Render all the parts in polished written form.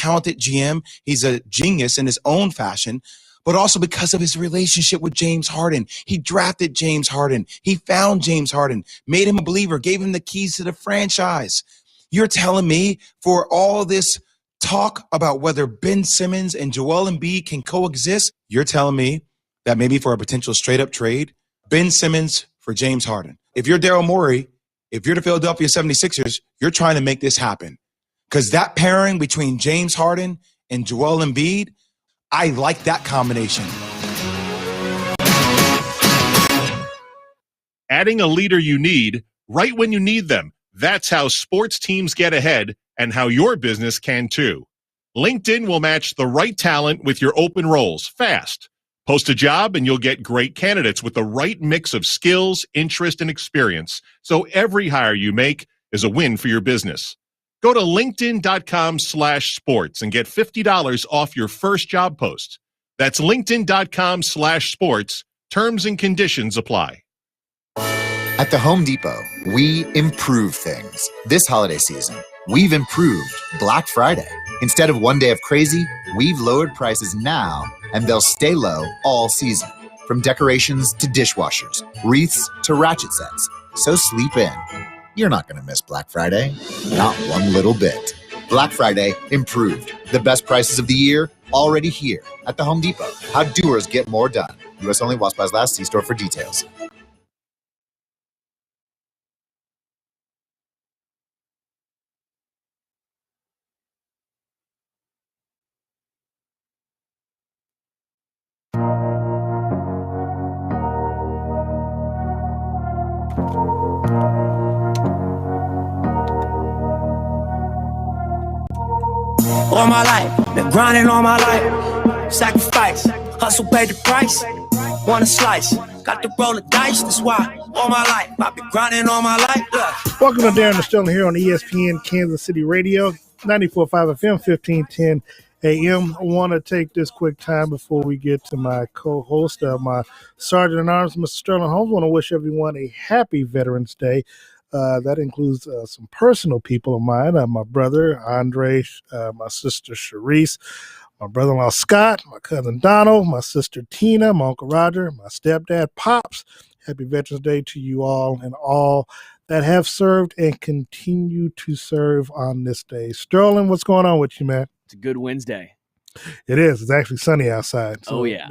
talented GM. He's a genius in his own fashion, but also because of his relationship with James Harden. He drafted James Harden. He found James Harden, made him a believer, gave him the keys to the franchise. You're telling me for all this talk about whether Ben Simmons and Joel Embiid can coexist, you're telling me that maybe for a potential straight-up trade, Ben Simmons for James Harden. If you're Daryl Morey, if you're the Philadelphia 76ers, you're trying to make this happen. Because that pairing between James Harden and Joel Embiid, I like that combination. Adding a leader you need right when you need them. That's how sports teams get ahead and how your business can too. LinkedIn will match the right talent with your open roles fast. Post a job and you'll get great candidates with the right mix of skills, interest, and experience. So every hire you make is a win for your business. Go to linkedin.com/sports and get $50 off your first job post. That's linkedin.com/sports. Terms and conditions apply. At the Home Depot, we improve things. This holiday season, we've improved Black Friday. Instead of one day of crazy, we've lowered prices now, and they'll stay low all season. From decorations to dishwashers, wreaths to ratchet sets. So sleep in. You're not going to miss Black Friday. Not one little bit. Black Friday improved. The best prices of the year already here at the Home Depot. How doers get more done. U.S. only, while supplies last. See store for details. All my life, been grinding all my life. Sacrifice, hustle paid the price. Want a slice, got to roll the dice. That's why all my life, I've been grinding all my life. Look. Welcome to Darren and Sterling here on ESPN Kansas City Radio, 94.5 FM, 1510 AM. I want to take this quick time before we get to my co-host, my Sergeant at Arms, Mr. Sterling Holmes. I want to wish everyone a happy Veterans Day. That includes some personal people of mine, my brother, Andre, my sister, Sharice, my brother-in-law, Scott, my cousin, Donald, my sister, Tina, my uncle, Roger, my stepdad, Pops. Happy Veterans Day to you all and all that have served and continue to serve on this day. Sterling, what's going on with you, man? It's a good Wednesday. It is. It's actually sunny outside. So yeah.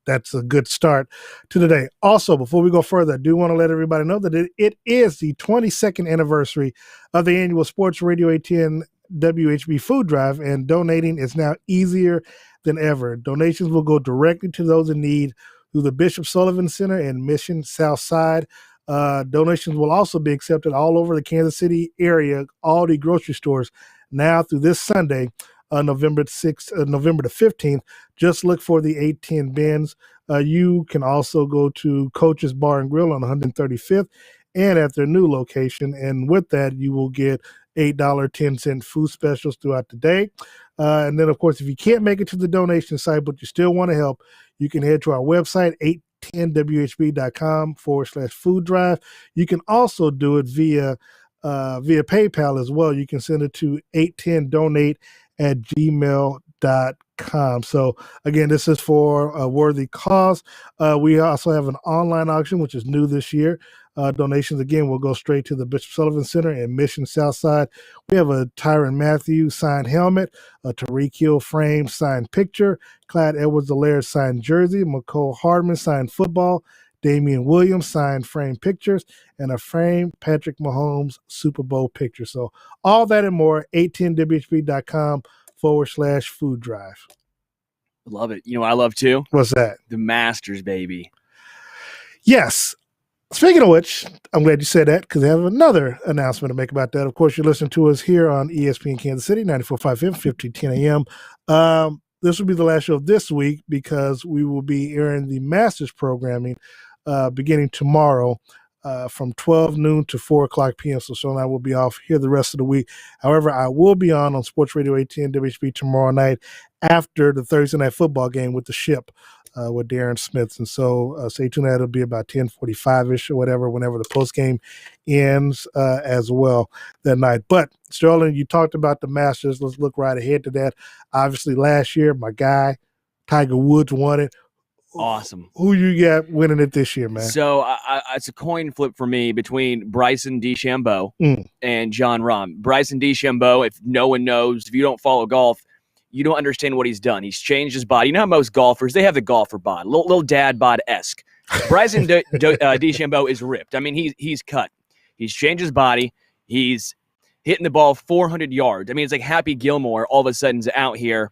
That's a good start to the day. Also, before we go further, I do want to let everybody know that it is the 22nd anniversary of the annual Sports Radio ATN WHB Food Drive, and donating is now easier than ever. Donations will go directly to those in need through the Bishop Sullivan Center and Mission South Side. Donations will also be accepted all over the Kansas City area, all the grocery stores, now through this Sunday, November the 15th. Just look for the 810 bins. You can also go to Coach's Bar and Grill on 135th and at their new location. And with that, you will get $8.10 food specials throughout the day. And then, of course, if you can't make it to the donation site, but you still want to help, you can head to our website, 810whb.com/food drive. You can also do it via PayPal as well. You can send it to 810donate@gmail.com. So again, this is for a worthy cause. We also have an online auction, which is new this year. Donations, again, will go straight to the Bishop Sullivan Center in Mission Southside. We have a Tyrann Matthews signed helmet, a Tariq Hill frame signed picture, Clyde Edwards-Helaire signed jersey, McCole Hardman signed football, Damian Williams signed frame pictures, and a framed Patrick Mahomes Super Bowl picture. So all that and more, 810whb.com/food drive. Love it. You know what I love too? What's that? The Masters, baby. Yes. Speaking of which, I'm glad you said that because I have another announcement to make about that. Of course, you're listening to us here on ESPN Kansas City, 94.5 FM, 1510 AM. This will be the last show of this week because we will be airing the Masters programming beginning tomorrow from 12 noon to 4 o'clock p.m. So Sean and I will be off here the rest of the week. However, I will be on Sports Radio ATN WHB tomorrow night after the Thursday night football game with the Ship with Darren Smith. And so stay tuned. That'll be about 10:45-ish or whatever, whenever the post game ends as well that night. But Sterling, you talked about the Masters. Let's look right ahead to that. Obviously, last year, my guy, Tiger Woods, won it. Awesome. Who you got winning it this year, man? So it's a coin flip for me between Bryson DeChambeau and Jon Rahm. Bryson DeChambeau, if no one knows, if you don't follow golf, you don't understand what he's done. He's changed his body. You know how most golfers, they have the golfer bod, little dad bod-esque. Bryson DeChambeau is ripped. I mean, he's cut. He's changed his body. He's hitting the ball 400 yards. I mean, it's like Happy Gilmore all of a sudden is out here.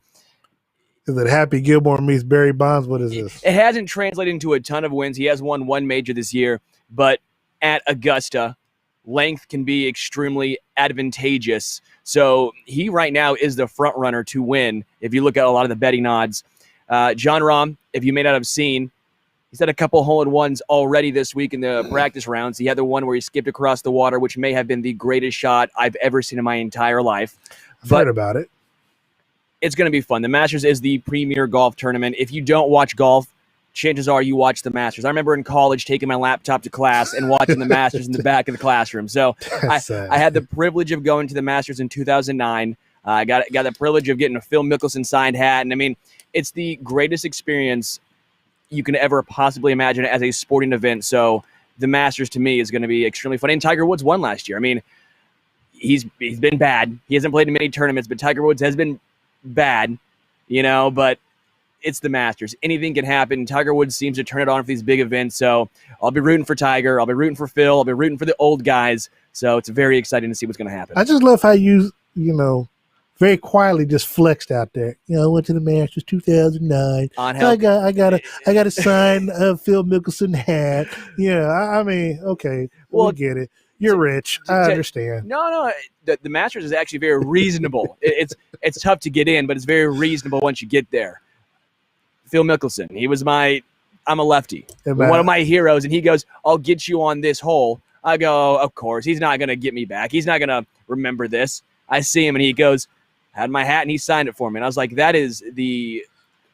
Is it Happy Gilmore meets Barry Bonds? What is this? It hasn't translated into a ton of wins. He has won one major this year, but at Augusta, length can be extremely advantageous. So he right now is the front runner to win. If you look at a lot of the betting odds, Jon Rahm, if you may not have seen, he's had a couple hole-in-ones already this week in the practice rounds. He had the one where he skipped across the water, which may have been the greatest shot I've ever seen in my entire life. I've heard about it. It's going to be fun. The Masters is the premier golf tournament. If you don't watch golf, chances are you watch the Masters. I remember in college taking my laptop to class and watching the Masters in the back of the classroom. So I had the privilege of going to the Masters in 2009. I got the privilege of getting a Phil Mickelson signed hat. And I mean, it's the greatest experience you can ever possibly imagine as a sporting event. So the Masters to me is going to be extremely fun. And Tiger Woods won last year. I mean, he's been bad. He hasn't played in many tournaments, but Tiger Woods has been bad, but it's the Masters. Anything can happen. Tiger Woods seems to turn it on for these big events. So I'll be rooting for Tiger. I'll be rooting for Phil. I'll be rooting for the old guys. So it's very exciting to see what's going to happen. I just love how you very quietly just flexed out there. I went to the Masters 2009. I got a signed Phil Mickelson hat. Yeah, I mean, okay, we get it. You're rich. I understand. No. The Masters is actually very reasonable. It's tough to get in, but it's very reasonable once you get there. Phil Mickelson, I'm a lefty, one of my heroes, and he goes, "I'll get you on this hole." I go, "Of course, he's not going to get me back. He's not going to remember this." I see him, and he goes, "Had my hat," and he signed it for me. And I was like, that is the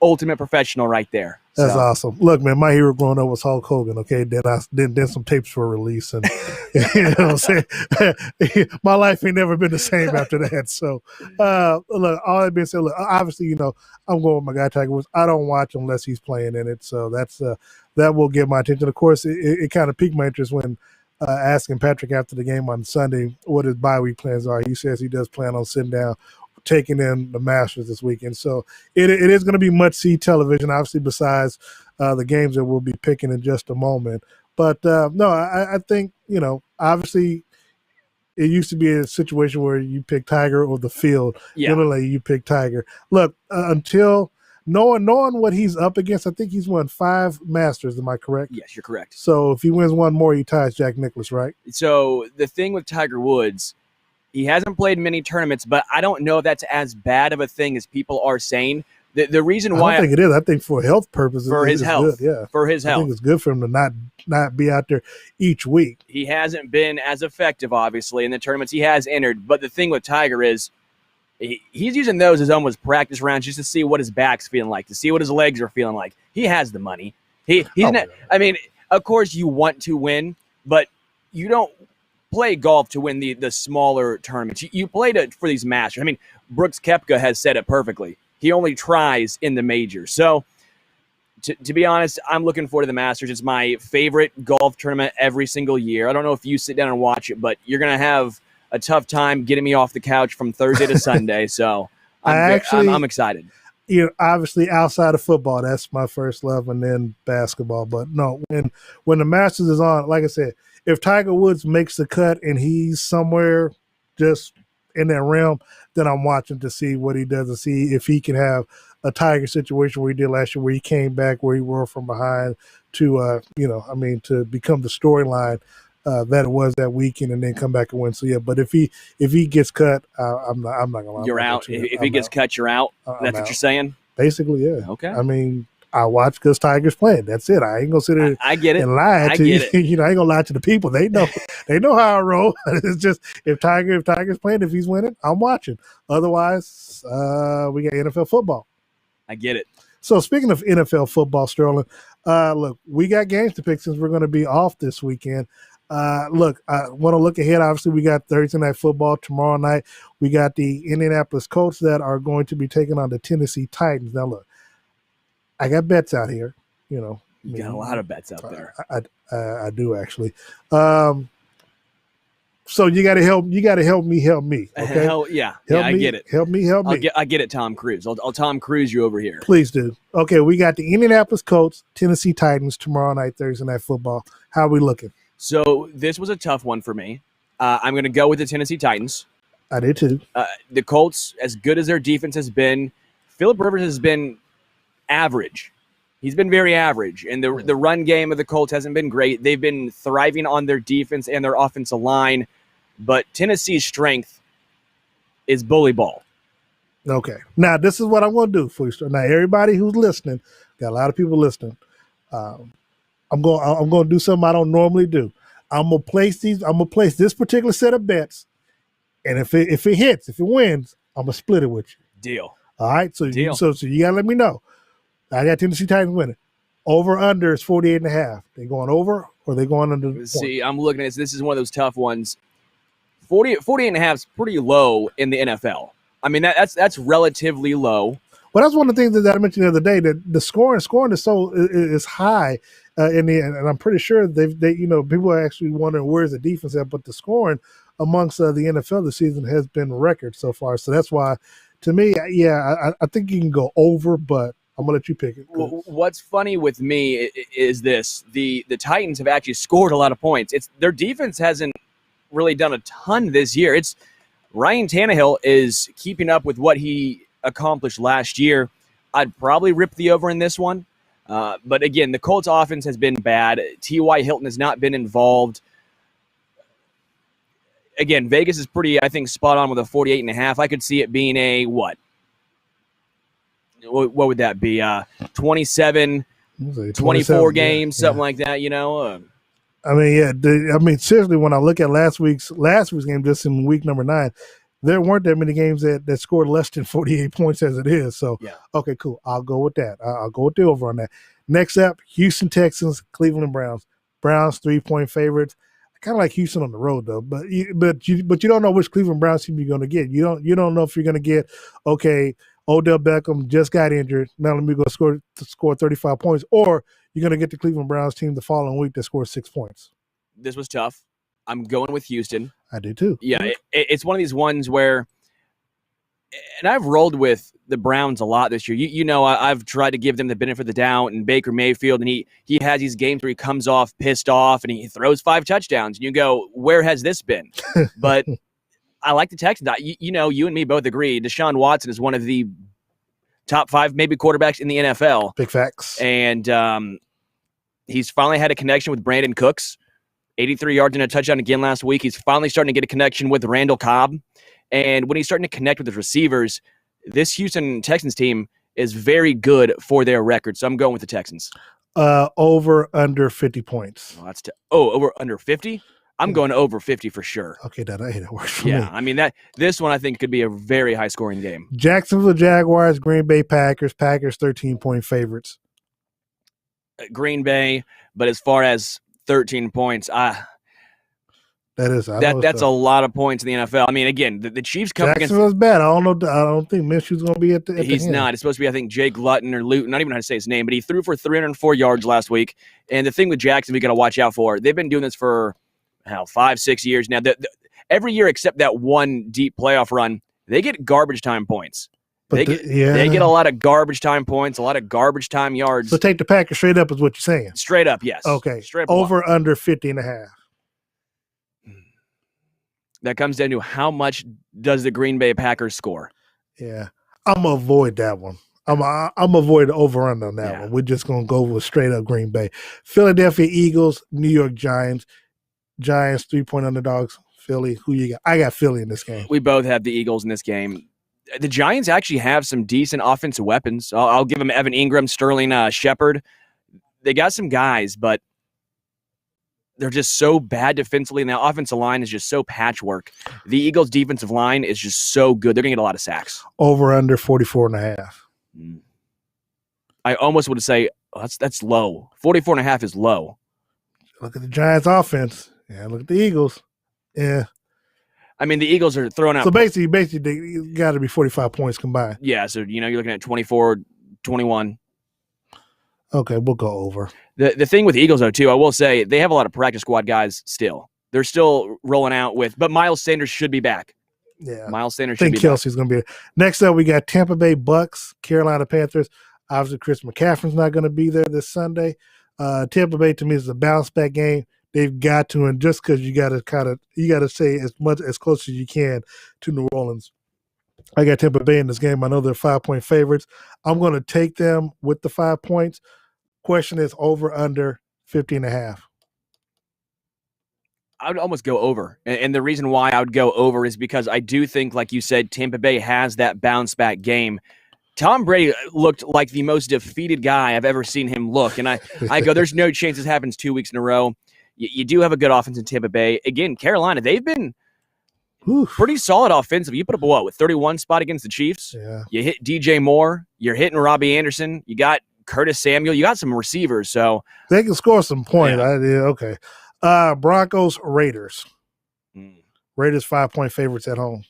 ultimate professional right there. That's awesome. Look, man, my hero growing up was Hulk Hogan. Okay, then some tapes were released, and you know what I'm saying. My life ain't never been the same after that. So, look, all that being said, look, obviously, I'm going with my guy Tiger Woods. I don't watch unless he's playing in it, so that will get my attention. Of course, it kind of piqued my interest when asking Patrick after the game on Sunday what his bye week plans are. He says he does plan on sitting down, taking in the Masters this weekend. So it is going to be must-see television, obviously, besides the games that we'll be picking in just a moment. But, no, I think, obviously it used to be a situation where you pick Tiger or the field. Yeah. Literally, you pick Tiger. Look, until knowing what he's up against, I think he's won 5 Masters. Am I correct? Yes, you're correct. So if he wins one more, he ties Jack Nicklaus, right? So the thing with Tiger Woods, he hasn't played many tournaments, but I don't know if that's as bad of a thing as people are saying. The reason why I don't think it is. I think for health purposes, for his health, good. Yeah, for his health, I think it's good for him to not be out there each week. He hasn't been as effective, obviously, in the tournaments he has entered. But the thing with Tiger is he's using those as almost practice rounds just to see what his back's feeling like, to see what his legs are feeling like. He has the money. He's not. I mean, of course, you want to win, but you don't play golf to win the smaller tournaments. You play for these Masters. I mean, Brooks Koepka has said it perfectly. He only tries in the majors. So, to be honest, I'm looking forward to the Masters. It's my favorite golf tournament every single year. I don't know if you sit down and watch it, but you're going to have a tough time getting me off the couch from Thursday to Sunday. So, I'm excited. Obviously, outside of football, that's my first love, and then basketball. But no, when the Masters is on, like I said, if Tiger Woods makes the cut and he's somewhere just in that realm, then I'm watching to see what he does and see if he can have a Tiger situation where he did last year, where he came back, where he were from behind to, to become the storyline that it was that weekend and then come back and win. So, yeah, but if he gets cut, I'm not going to lie. You're out. If he gets cut, you're out? That's what you're saying? Basically, yeah. Okay. I mean, I watch because Tiger's playing. That's it. I ain't gonna sit there I get it. and lie to you. It. I ain't gonna lie to the people. They know how I roll. It's just if Tiger's playing, if he's winning, I'm watching. Otherwise, we got NFL football. I get it. So speaking of NFL football, Sterling, look, we got games to pick since we're going to be off this weekend. Look, I want to look ahead. Obviously, we got Thursday night football tomorrow night. We got the Indianapolis Colts that are going to be taking on the Tennessee Titans. Now, look, I got bets out here. You got a lot of bets out there. I do actually. So you got to help. You got to help me. Okay. Help me, I get it. Help me. I get it. Tom Cruise. I'll Tom Cruise you over here. Please do. Okay, we got the Indianapolis Colts, Tennessee Titans tomorrow night, Thursday night football. How are we looking? So this was a tough one for me. I'm going to go with the Tennessee Titans. I did too. The Colts, as good as their defense has been, Phillip Rivers has been average. He's been very average, and the run game of the Colts hasn't been great. They've been thriving on their defense and their offensive line, but Tennessee's strength is bully ball. Okay. Now, this is what I'm going to do for you. Now, everybody who's listening, got a lot of people listening. I'm going to do something I don't normally do. I'm going to place this particular set of bets, and if it hits, if it wins, I'm going to split it with you. Deal. All right? So Deal. you got to let me know. I got Tennessee Titans winning. Over under is 48.5. They going over or they going under? See, I'm looking at this. This is one of those tough ones. 48.5 is pretty low in the NFL. I mean, that's relatively low. Well, that's one of the things that I mentioned the other day, that the scoring is high and I'm pretty sure they people are actually wondering where's the defense at, but the scoring amongst the NFL this season has been record so far. So that's why, to me, I think you can go over, but I'm gonna let you pick it. What's funny with me is this: the Titans have actually scored a lot of points. It's their defense hasn't really done a ton this year. It's Ryan Tannehill is keeping up with what he accomplished last year. I'd probably rip the over in this one. But again, the Colts offense has been bad. T.Y. Hilton has not been involved. Again, Vegas is pretty, I think, spot on with a 48.5. I could see it being a what? What would that be? 27, 24 games, something like that, I mean, seriously, when I look at last week's game, just in week number 9, there weren't that many games that scored less than 48 points as it is. So, Okay, cool. I'll go with that. I'll go with the over on that. Next up, Houston Texans, Cleveland Browns. Browns 3-point favorites. I kind of like Houston on the road though, but you don't know which Cleveland Browns team you're going to get. You don't know if you're going to get Odell Beckham just got injured. Now let me go score 35 points, or you're going to get the Cleveland Browns team the following week that scores 6 points. This was tough. I'm going with Houston. I do too. Yeah, it's one of these ones where, and I've rolled with the Browns a lot this year. I've tried to give them the benefit of the doubt, and Baker Mayfield, and he has these games where he comes off pissed off and he throws 5 touchdowns, and you go, where has this been? But I like the Texans. You and me both agree Deshaun Watson is one of the top 5 maybe quarterbacks in the NFL. Big facts. And he's finally had a connection with Brandon Cooks. 83 yards and a touchdown again last week. He's finally starting to get a connection with Randall Cobb. And when he's starting to connect with his receivers, this Houston Texans team is very good for their record. So I'm going with the Texans. Over under 50 points. Over under 50? I'm going over 50 for sure. Okay, that works for me. Yeah, I mean this one I think could be a very high scoring game. Jacksonville Jaguars, Green Bay Packers. Packers 13-point favorites. Green Bay, but as far as 13 points, that's a lot of points in the NFL. I mean, again, the Chiefs come against Jacksonville's bad. I don't know. I don't think Minshew's going to be at the He's not. It's supposed to be, I think, Jake Luton or Luton. Not even know how to say his name, but he threw for 304 yards last week. And the thing with Jackson, we got to watch out for. They've been doing this for 5-6 years now. Every year except that one deep playoff run, they get garbage time points. They get a lot of garbage time points, a lot of garbage time yards. So take the Packers straight up is what you're saying? Straight up, yes. Okay. Straight up. Over under 50.5. That comes down to how much does the Green Bay Packers score? Yeah. I'm going to avoid that one. I'm avoid the over under on that one. We're just going to go with straight up Green Bay. Philadelphia Eagles, New York Giants. Giants 3-point underdogs. Philly, who you got? I got Philly in this game. We both have the Eagles in this game. The Giants actually have some decent offensive weapons. I'll give them Evan Ingram, Sterling Shepard. They got some guys, but they're just so bad defensively, and the offensive line is just so patchwork. The Eagles' defensive line is just so good. They're going to get a lot of sacks. Over under 44.5. I almost would say that's low. 44.5 is low. Look at the Giants offense. Yeah, look at the Eagles. Yeah. I mean, the Eagles are throwing out. So basically, they got to be 45 points combined. Yeah, so, you're looking at 24, 21. Okay, we'll go over. The thing with the Eagles, though, too, I will say, they have a lot of practice squad guys still. They're still rolling out with, but Miles Sanders should be back. Yeah. Miles Sanders I should think be Kelsey's going to be there. Next up, we got Tampa Bay Bucks, Carolina Panthers. Obviously, Chris McCaffrey's not going to be there this Sunday. Tampa Bay, to me, is a bounce-back game. They've got to, and just because you got to say as close as you can to New Orleans. I got Tampa Bay in this game. I know they're 5-point favorites. I'm going to take them with the 5 points. Question is over, under 50.5. I would almost go over. And the reason why I would go over is because I do think, like you said, Tampa Bay has that bounce-back game. Tom Brady looked like the most defeated guy I've ever seen him look. And I go, there's no chance this happens 2 weeks in a row. You do have a good offense in Tampa Bay. Again, Carolina, they've been pretty solid offensively. You put up with 31 spot against the Chiefs. Yeah. You hit DJ Moore. You're hitting Robbie Anderson. You got Curtis Samuel. You got some receivers. So they can score some points. Yeah. Okay. Broncos, Raiders. Raiders 5-point favorites at home.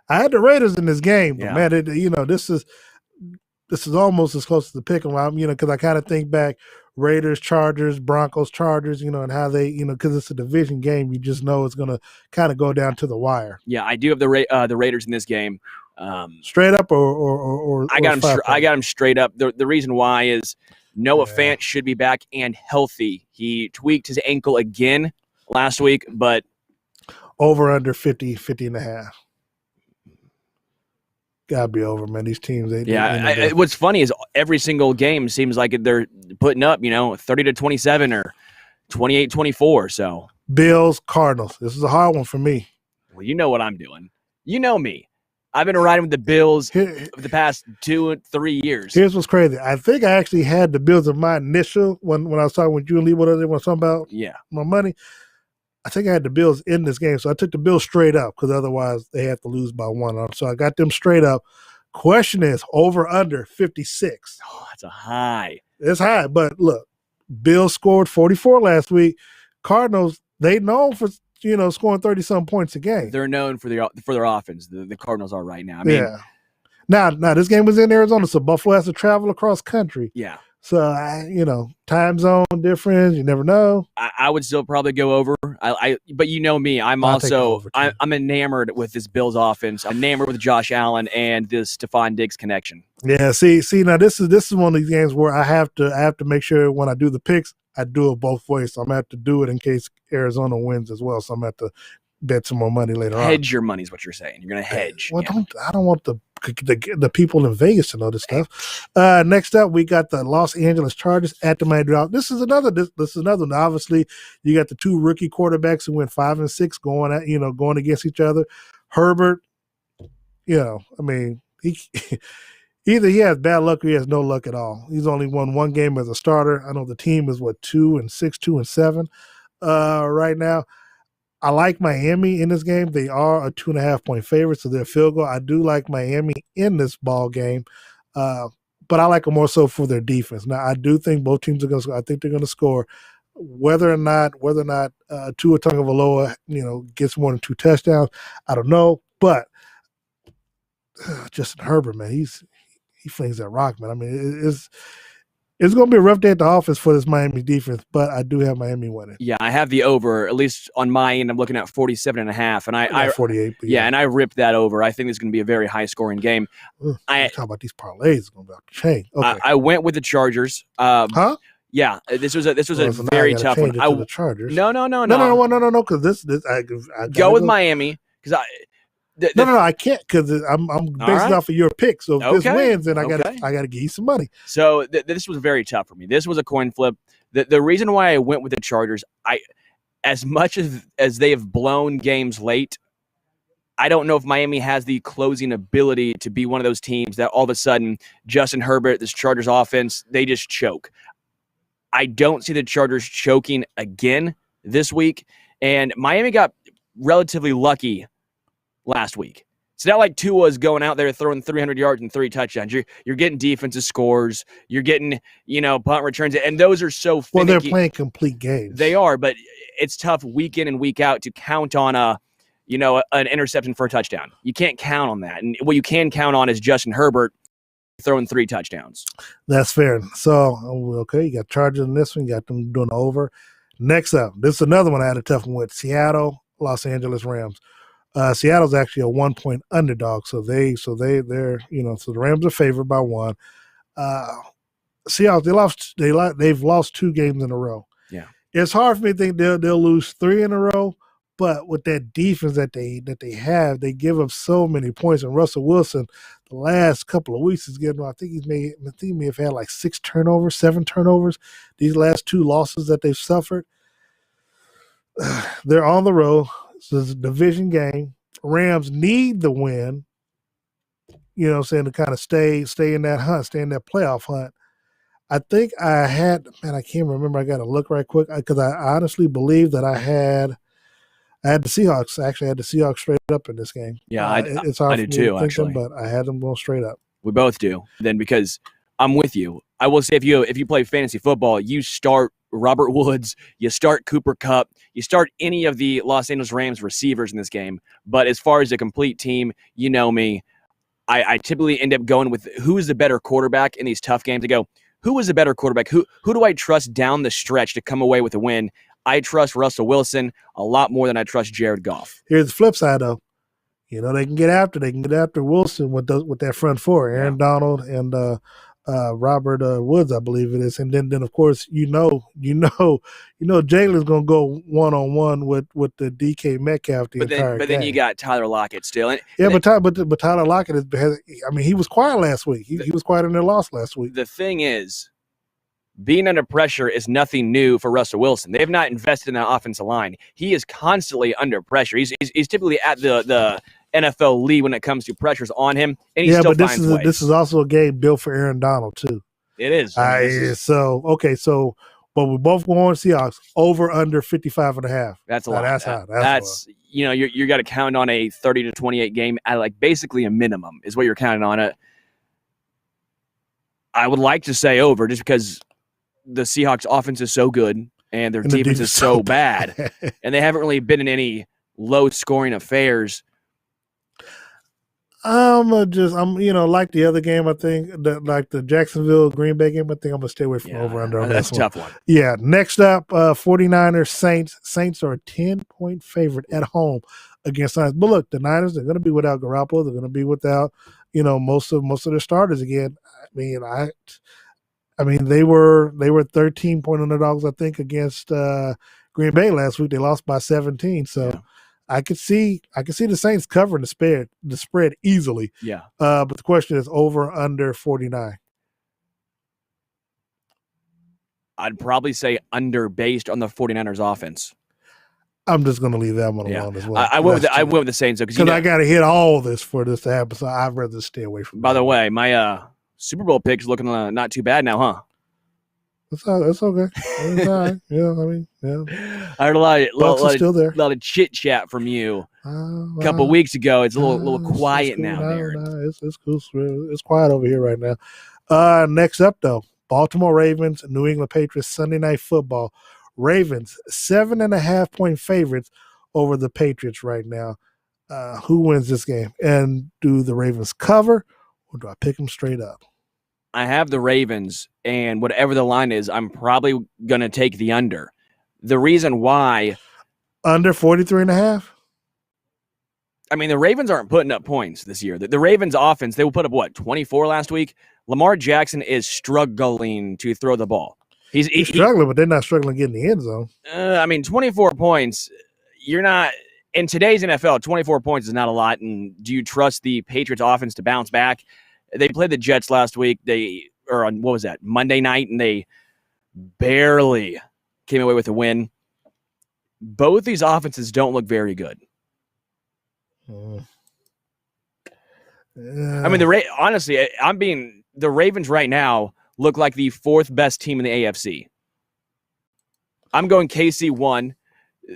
I had the Raiders in this game, but man, this is almost as close to the pick 'em. Because I kind of think back Raiders, Chargers, Broncos, Chargers, and how they, because it's a division game, you just know it's going to kind of go down to the wire. Yeah, I do have the Raiders in this game. Straight up or I got them straight up. The reason why is Noah Fant should be back and healthy. He tweaked his ankle again last week, but over under 50.5. Gotta be over, man. These teams, what's funny is every single game seems like they're putting up, 30-27 or 28-24. So Bills, Cardinals. This is a hard one for me. Well, you know what I'm doing. You know me. I've been riding with the Bills for the past 2 or 3 years. Here's what's crazy. I think I actually had the Bills in my initial when I was talking with you and Lee. What they want to talk about? Yeah, my money. I think I had the Bills in this game, so I took the Bills straight up because otherwise they have to lose by 1. So I got them straight up. Question is over under 56. Oh, that's a high. It's high, but look, Bills scored 44 last week. Cardinals, they known for scoring 30-some points a game. They're known for their offense. The Cardinals are right now. I mean, yeah. Now this game was in Arizona, so Buffalo has to travel across country. Yeah. So, time zone difference, you never know. I would still probably go over. But you know me, I'm enamored with this Bills offense. I'm enamored with Josh Allen and this Stephon Diggs connection. Yeah, see, now this is one of these games where I have to make sure when I do the picks, I do it both ways. So I'm gonna have to do it in case Arizona wins as well. So I'm gonna have to bet some more money later on. Hedge your money is what you're saying. You're gonna hedge. Well, I don't want the people in Vegas to know this stuff. Next up, we got the Los Angeles Chargers at the Miami Dolphins. This is another one. Obviously, you got the 2 rookie quarterbacks who went 5 and 6 going against each other. Herbert, he either he has bad luck or he has no luck at all. He's only won 1 game as a starter. I know the team is 2 and 6, 2 and 7 right now. I like Miami in this game. They are a 2.5-point favorite, so they're field goal. I do like Miami in this ball game, but I like them more so for their defense. Now, I do think both teams are going to score. I think they're going to score. Whether or not Tua Tagovailoa, gets more than 2 touchdowns, I don't know. But Justin Herbert, man, he flings that rock, man. I mean, it's going to be a rough day at the office for this Miami defense, but I do have Miami winning. Yeah, I have the over. At least on my end, I'm looking at 47.5, and I 48. Yeah, and I ripped that over. I think it's going to be a very high-scoring game. Talk about these parlays. It's going to be off the chain. Okay. I went with the Chargers. Huh? Yeah, this was a very tough one. The Chargers. No. Because this I go with Miami because No, I can't because I'm based off of your pick. So if this wins, then I gotta give you some money. So this was very tough for me. This was a coin flip. The reason why I went with the Chargers, as much as they have blown games late, I don't know if Miami has the closing ability to be one of those teams that all of a sudden Justin Herbert, this Chargers offense, they just choke. I don't see the Chargers choking again this week, and Miami got relatively lucky last week. It's not like Tua's going out there throwing 300 yards and 3 touchdowns. You're getting defensive scores. You're getting, punt returns. And those are so finicky. Well, they're playing complete games. They are, but it's tough week in and week out to count on an interception for a touchdown. You can't count on that. And what you can count on is Justin Herbert throwing 3 touchdowns. That's fair. So, okay, you got Chargers in this one. You got them doing over. Next up, this is another one I had a tough one with. Seattle, Los Angeles Rams. Seattle's actually a 1-point underdog, so they're so the Rams are favored by 1. Seattle, they've lost 2 games in a row. Yeah, it's hard for me to think they'll lose 3 in a row, but with that defense that they have, they give up so many points. And Russell Wilson, the last couple of weeks is getting. I think he may have had like 7 turnovers. These last 2 losses that they've suffered. They're on the road. So it's a division game. Rams need the win, to kind of stay in that hunt, stay in that playoff hunt. I think I can't remember. I got to look right quick because I honestly believe that I had the Seahawks. Actually, I had the Seahawks straight up in this game. Yeah, it's hard I for did me too, to think actually. them, but I had them going straight up. We both do. Then because I'm with you. I will say if you play fantasy football, you start Robert Woods, you start Cooper Kupp, you start any of the Los Angeles Rams receivers in this game. But as far as a complete team, you know me, I typically end up going with who is the better quarterback in these tough games. I go, who is the better quarterback? Who do I trust down the stretch to come away with a win? I trust Russell Wilson a lot more than I trust Jared Goff. Here's the flip side, though. They can get after Wilson with that front four, Aaron Donald and Robert Woods, I believe it is, and then of course Jalen's gonna go 1-on-1 with the DK Metcalf entire game. But then you got Tyler Lockett still. But Tyler Lockett he was quiet last week. He was quiet in their loss last week. The thing is, being under pressure is nothing new for Russell Wilson. They have not invested in that offensive line. He is constantly under pressure. He's typically at the NFL lead when it comes to pressures on him, and he still finds ways. This is also a game built for Aaron Donald too. It is. But we both go on Seahawks over under 55.5. That's a lot. That's you got to count on a 30-28 game at like basically a minimum is what you're counting on it. I would like to say over just because the Seahawks offense is so good and their defense is so bad, and they haven't really been in any low scoring affairs. I'm like the other game. I think like the Jacksonville Green Bay game. I think I'm gonna stay away from over under on that's this a tough one. Yeah. Next up, 49ers Saints. Saints are a 10-point favorite at home against Niners. But look, the Niners, they're gonna be without Garoppolo. They're gonna be without most of their starters again. I mean they were 13-point underdogs I think against Green Bay last week. They lost by 17. So. Yeah. I could see the Saints covering the spread easily. Yeah. But the question is over under 49. I'd probably say under based on the 49ers offense. I'm just going to leave that one alone as well. I went with the Saints though because I got to hit all this for this to happen. So I'd rather stay away from. By the way, my Super Bowl pick's looking not too bad now, huh? It's okay. It's all right. Yeah. I heard a lot of chit chat from you a couple weeks ago. It's a little quiet now, Darren. No, it's cool. It's quiet over here right now. Next up, though, Baltimore Ravens, New England Patriots, Sunday Night Football. Ravens 7.5-point favorites over the Patriots right now. Who wins this game? And do the Ravens cover, or do I pick them straight up? I have the Ravens, and whatever the line is, I'm probably going to take the under. The reason why... Under 43.5? I mean, the Ravens aren't putting up points this year. The Ravens offense, they will put up, 24 last week? Lamar Jackson is struggling to throw the ball. He's struggling, but they're not struggling getting the end zone. 24 points, you're not... In today's NFL, 24 points is not a lot, and do you trust the Patriots offense to bounce back? They played the Jets last week. On what was that, Monday night, and they barely came away with a win. Both these offenses don't look very good. I mean, the Ravens right now look like the 4th best team in the AFC. I'm going KC 1,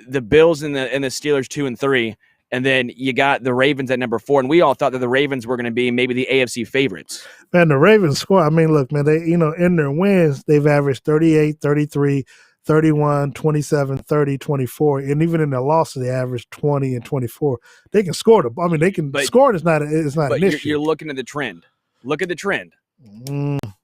the Bills and the Steelers 2 and 3, And then you got the Ravens at number 4, and we all thought that the Ravens were going to be maybe the AFC favorites. Man, the Ravens score. I mean, look, man, they in their wins, they've averaged 38, 33, 31, 27, 30, 24, and even in their losses, they average 20 and 24. They can score the. I mean, they can score. It's not an issue. You're looking at the trend. Look at the trend.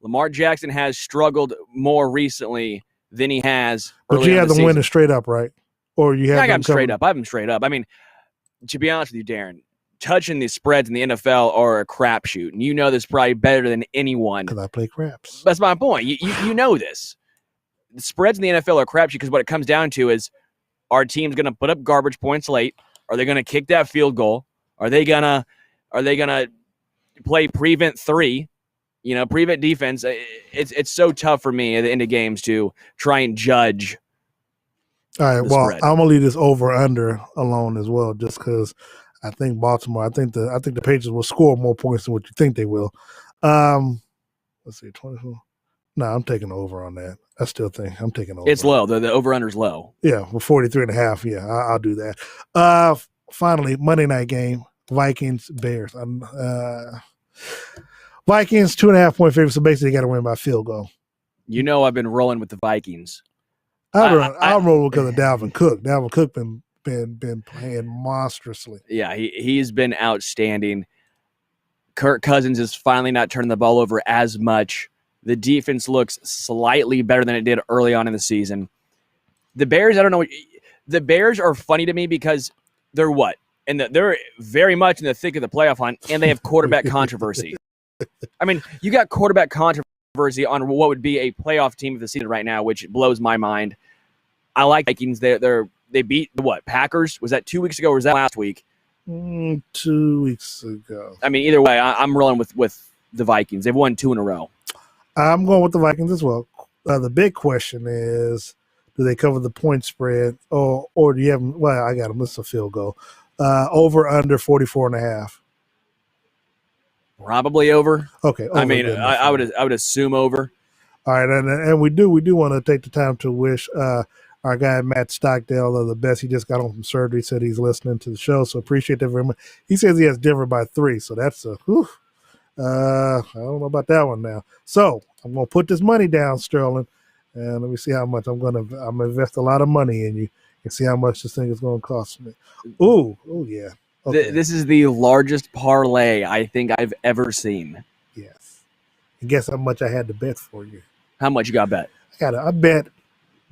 Lamar Jackson has struggled more recently than he has. But you have them winning straight up, right? Or you have I got them straight up. I have them straight up. I mean, to be honest with you, Darren, touching these spreads in the NFL are a crapshoot, and you know this probably better than anyone. Because I play craps. That's my point. You know this. The spreads in the NFL are crapshoot because what it comes down to is, our team's going to put up garbage points late? Are they going to kick that field goal? Are they gonna play prevent 3? Prevent defense. It's so tough for me at the end of games to try and judge. All right, well, spread. I'm gonna leave this over under alone as well, just because I think Baltimore. I think the Patriots will score more points than what you think they will. Let's see, 24. No, I'm taking over on that. I still think I'm taking over. It's low. The over under's low. Yeah, we're 43.5. Yeah, I'll do that. Finally, Monday night game: Vikings Bears. Vikings 2.5-point favorite. So basically, they got to win by field goal. I've been rolling with the Vikings. I'm rolling because of Dalvin Cook. Dalvin Cook been playing monstrously. Yeah, he's been outstanding. Kirk Cousins is finally not turning the ball over as much. The defense looks slightly better than it did early on in the season. The Bears, I don't know. The Bears are funny to me because they're what? And they're very much in the thick of the playoff hunt, and they have quarterback controversy. I mean, you got quarterback controversy on what would be a playoff team of the season right now, which blows my mind. I like Vikings. They beat the Packers? Was that 2 weeks ago or was that last week? 2 weeks ago. I mean, either way, I'm rolling with the Vikings. They've won 2 in a row. I'm going with the Vikings as well. The big question is, do they cover the point spread or do you have them? Well, I got them. This is a field goal. Over under 44.5. Probably over. Okay. Over, I mean, I would assume over. All right, and we do want to take the time to wish our guy Matt Stockdale the best. He just got home from surgery. Said he's listening to the show, so appreciate that very much. He says he has Denver by 3, so that's a whew. I don't know about that one now. So I'm gonna put this money down, Sterling, and let me see how much I'm gonna invest a lot of money in you and see how much this thing is gonna cost me. Oh yeah. Okay. This is the largest parlay I think I've ever seen. Yes. And guess how much I had to bet for you? How much you got bet? I bet.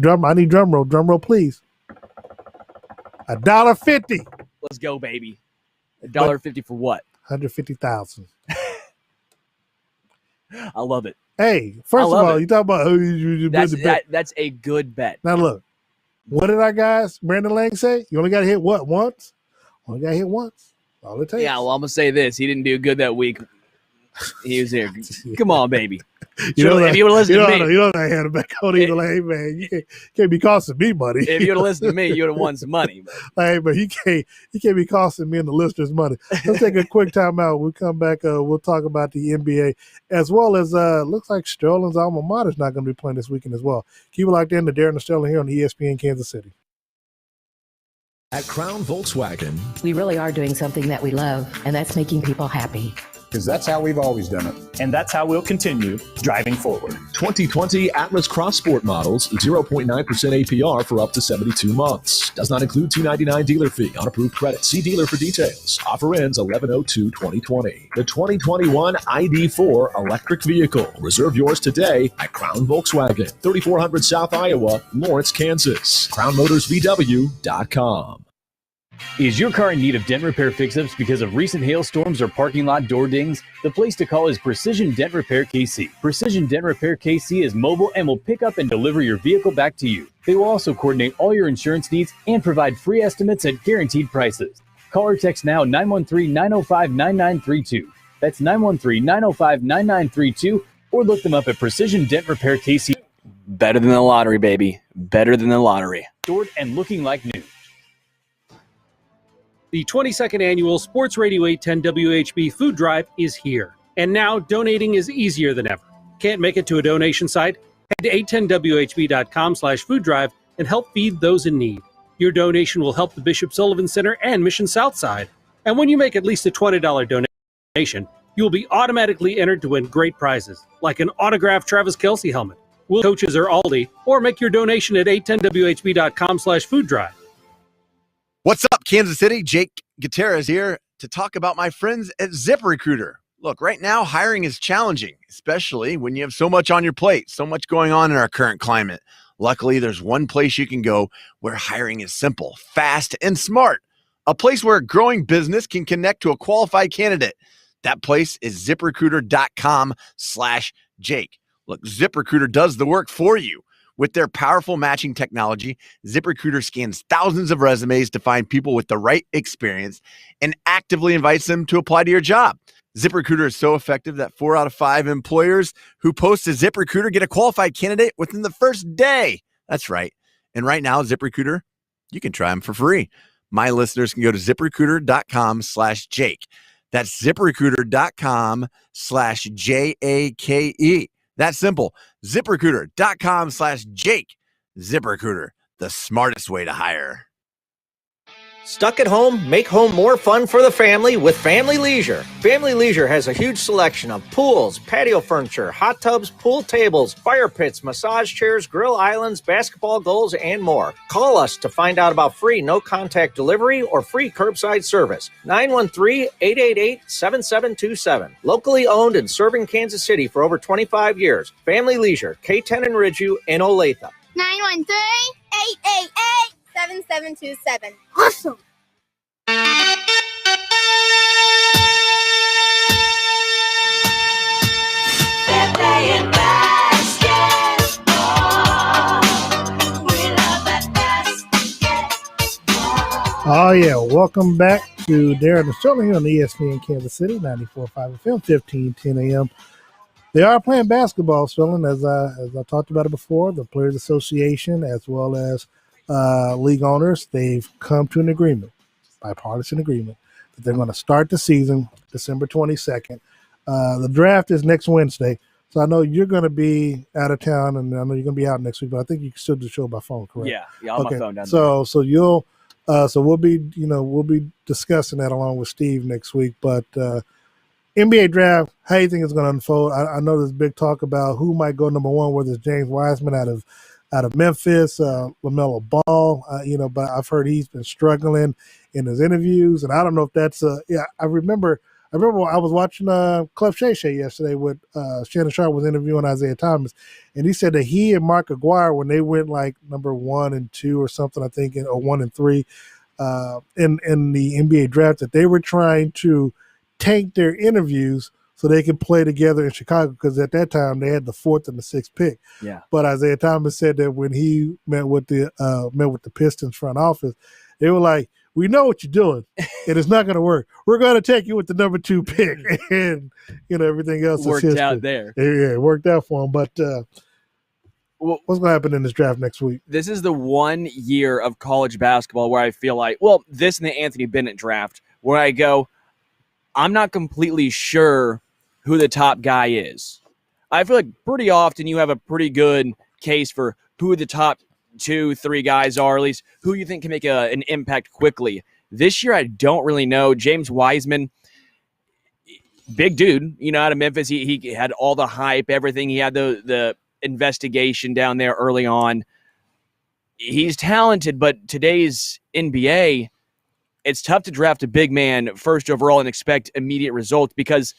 I need drum roll. Drum roll, please. $1.50. Let's go, baby. $1.50 for what? 150,000. I love it. Hey, first of all, you talk about that's a good bet. Now look, what did our guys Brandon Lang say? You only got to hit what once? Only got to hit once. All it takes. Yeah, well, I'm gonna say this: he didn't do good that week. He was there. Come on, baby. If you would have listened to me, you don't have to hand it back on either. Like, hey man, you can't be costing me money. If you would have listened to me, you would have won some money. Hey, but he can't be costing me and the listeners money. Let's take a quick time out. We'll come back. We'll talk about the NBA as well as looks like Sterling's alma mater is not going to be playing this weekend as well. Keep it locked in to Darren and Sterling here on ESPN Kansas City. At Crown Volkswagen, we really are doing something that we love, and that's making people happy. Because that's how we've always done it. And that's how we'll continue driving forward. 2020 Atlas Cross Sport models, 0.9% APR for up to 72 months. Does not include $299 dealer fee on approved credit. See dealer for details. Offer ends 11/02/2020. The 2021 ID4 electric vehicle. Reserve yours today at Crown Volkswagen, 3400 South Iowa, Lawrence, Kansas. CrownMotorsVW.com. Is your car in need of dent repair fix-ups because of recent hailstorms or parking lot door dings? The place to call is Precision Dent Repair KC. Precision Dent Repair KC is mobile and will pick up and deliver your vehicle back to you. They will also coordinate all your insurance needs and provide free estimates at guaranteed prices. Call or text now 913-905-9932. That's 913-905-9932, or look them up at Precision Dent Repair KC. Better than the lottery, baby. Better than the lottery. Stored and looking like new. The 22nd Annual Sports Radio 810 WHB Food Drive is here. And now donating is easier than ever. Can't make it to a donation site? Head to 810WHB.com/food drive and help feed those in need. Your donation will help the Bishop Sullivan Center and Mission Southside. And when you make at least a $20 donation, you will be automatically entered to win great prizes, like an autographed Travis Kelce helmet, Will Coaches or Aldi, or make your donation at 810whb.com/food drive. What's up, Kansas City? Jake Gutierrez here to talk about my friends at ZipRecruiter. Look, right now, hiring is challenging, especially when you have so much on your plate, so much going on in our current climate. Luckily, there's one place you can go where hiring is simple, fast, and smart. A place where a growing business can connect to a qualified candidate. That place is ZipRecruiter.com/Jake. Look, ZipRecruiter does the work for you. With their powerful matching technology, ZipRecruiter scans thousands of resumes to find people with the right experience and actively invites them to apply to your job. ZipRecruiter is so effective that 4 out of 5 employers who post to ZipRecruiter get a qualified candidate within the first day. That's right. And right now, ZipRecruiter, you can try them for free. My listeners can go to ZipRecruiter.com/Jake. That's ZipRecruiter.com/JAKE. That's simple. ZipRecruiter.com/Jake. ZipRecruiter, the smartest way to hire. Stuck at home? Make home more fun for the family with Family Leisure. Family Leisure has a huge selection of pools, patio furniture, hot tubs, pool tables, fire pits, massage chairs, grill islands, basketball goals, and more. Call us to find out about free no-contact delivery or free curbside service. 913-888-7727. Locally owned and serving Kansas City for over 25 years. Family Leisure, K10 and Ridgeview in Olathe. 913-888-7727. Awesome. They're playing basketball. We love that basketball. Oh, yeah. Welcome back to Darren and Sterling here on ESPN Kansas City, 94.5 FM, 1510 a.m. They are playing basketball, Sterling, as I talked about it before. The Players Association, as well as league owners, they've come to an agreement, bipartisan agreement, that they're going to start the season December 22nd. The draft is next Wednesday, so I know you're going to be out of town, and I know you're going to be out next week, but I think you can still do the show by phone, correct? Yeah, on my phone down there. So we'll be discussing that along with Steve next week. But NBA draft, how do you think it's going to unfold? I know there's big talk about who might go number one, whether it's James Wiseman out of Memphis, LaMelo Ball, but I've heard he's been struggling in his interviews, and I don't know if that's I remember I was watching Club Shay Shay yesterday with Shannon Sharp was interviewing Isaiah Thomas, and he said that he and Mark Aguirre, when they went like number 1 and 2 or something, I think, or 1 and 3 in the NBA draft, that they were trying to tank their interviews so they could play together in Chicago, because at that time they had the 4th and the 6th pick. Yeah. But Isaiah Thomas said that when he met with the Pistons front office, they were like, "We know what you're doing, and it's not going to work. We're going to take you with the number 2 pick," and everything else worked out there. Yeah, it worked out for him. But what's going to happen in this draft next week? This is the 1 year of college basketball where I feel like, this and the Anthony Bennett draft, where I go, I'm not completely sure who the top guy is. I feel like pretty often you have a pretty good case for who the top 2-3 guys are, at least who you think can make an impact quickly. This year, I don't really know. James Wiseman, big dude, out of Memphis. He had all the hype, everything. He had the investigation down there early on. He's talented, but today's NBA, it's tough to draft a big man first overall and expect immediate results, because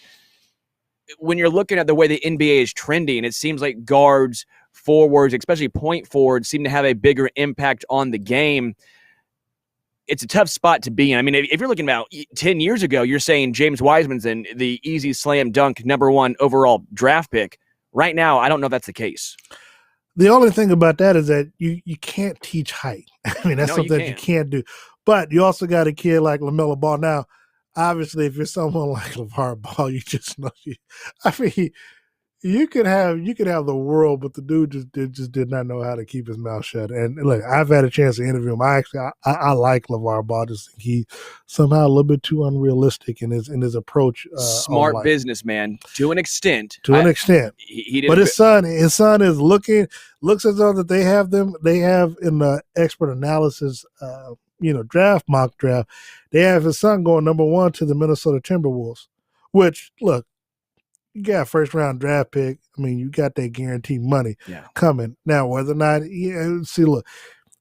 when you're looking at the way the NBA is trending, it seems like guards, forwards, especially point forwards, seem to have a bigger impact on the game. It's a tough spot to be in. I mean, if you're looking about 10 years ago, you're saying James Wiseman's in the easy slam dunk number 1 overall draft pick. Right now, I don't know if that's the case. The only thing about that is that you can't teach height. I mean, that's something that you can't do. But you also got a kid like LaMelo Ball. Now, obviously, if you're someone like LeVar Ball, you just know. You could have the world, but the dude just did not know how to keep his mouth shut. And look, I've had a chance to interview him. I like LeVar Ball. I just think he somehow a little bit too unrealistic in his approach. Smart businessman to an extent. He did. But his son is looks as though that they have in the expert analysis, draft mock draft. They have his son going number 1 to the Minnesota Timberwolves. Which look. You got a first-round draft pick. I mean, you got that guaranteed money coming. Now, whether or not look,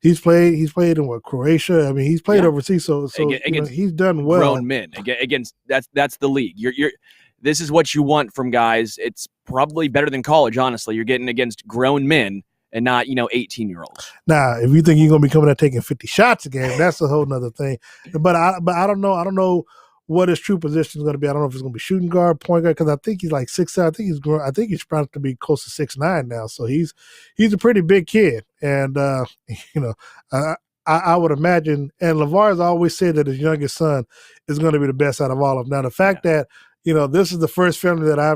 he's played in Croatia. I mean, he's played overseas, so he's done well. Grown men against that's the league. This is what you want from guys. It's probably better than college. Honestly, you're getting against grown men and not 18-year-olds. Now, if you think you're going to be coming out taking 50 shots a game, that's a whole nother thing. But I don't know. I don't know what his true position is going to be. I don't know if it's going to be shooting guard, point guard, because I think he's like 6'7". I think he's trying to be close to 6'9" now. So he's a pretty big kid, and I would imagine. And LeVar has always said that his youngest son is going to be the best out of all of them. Now the fact that this is the first family that I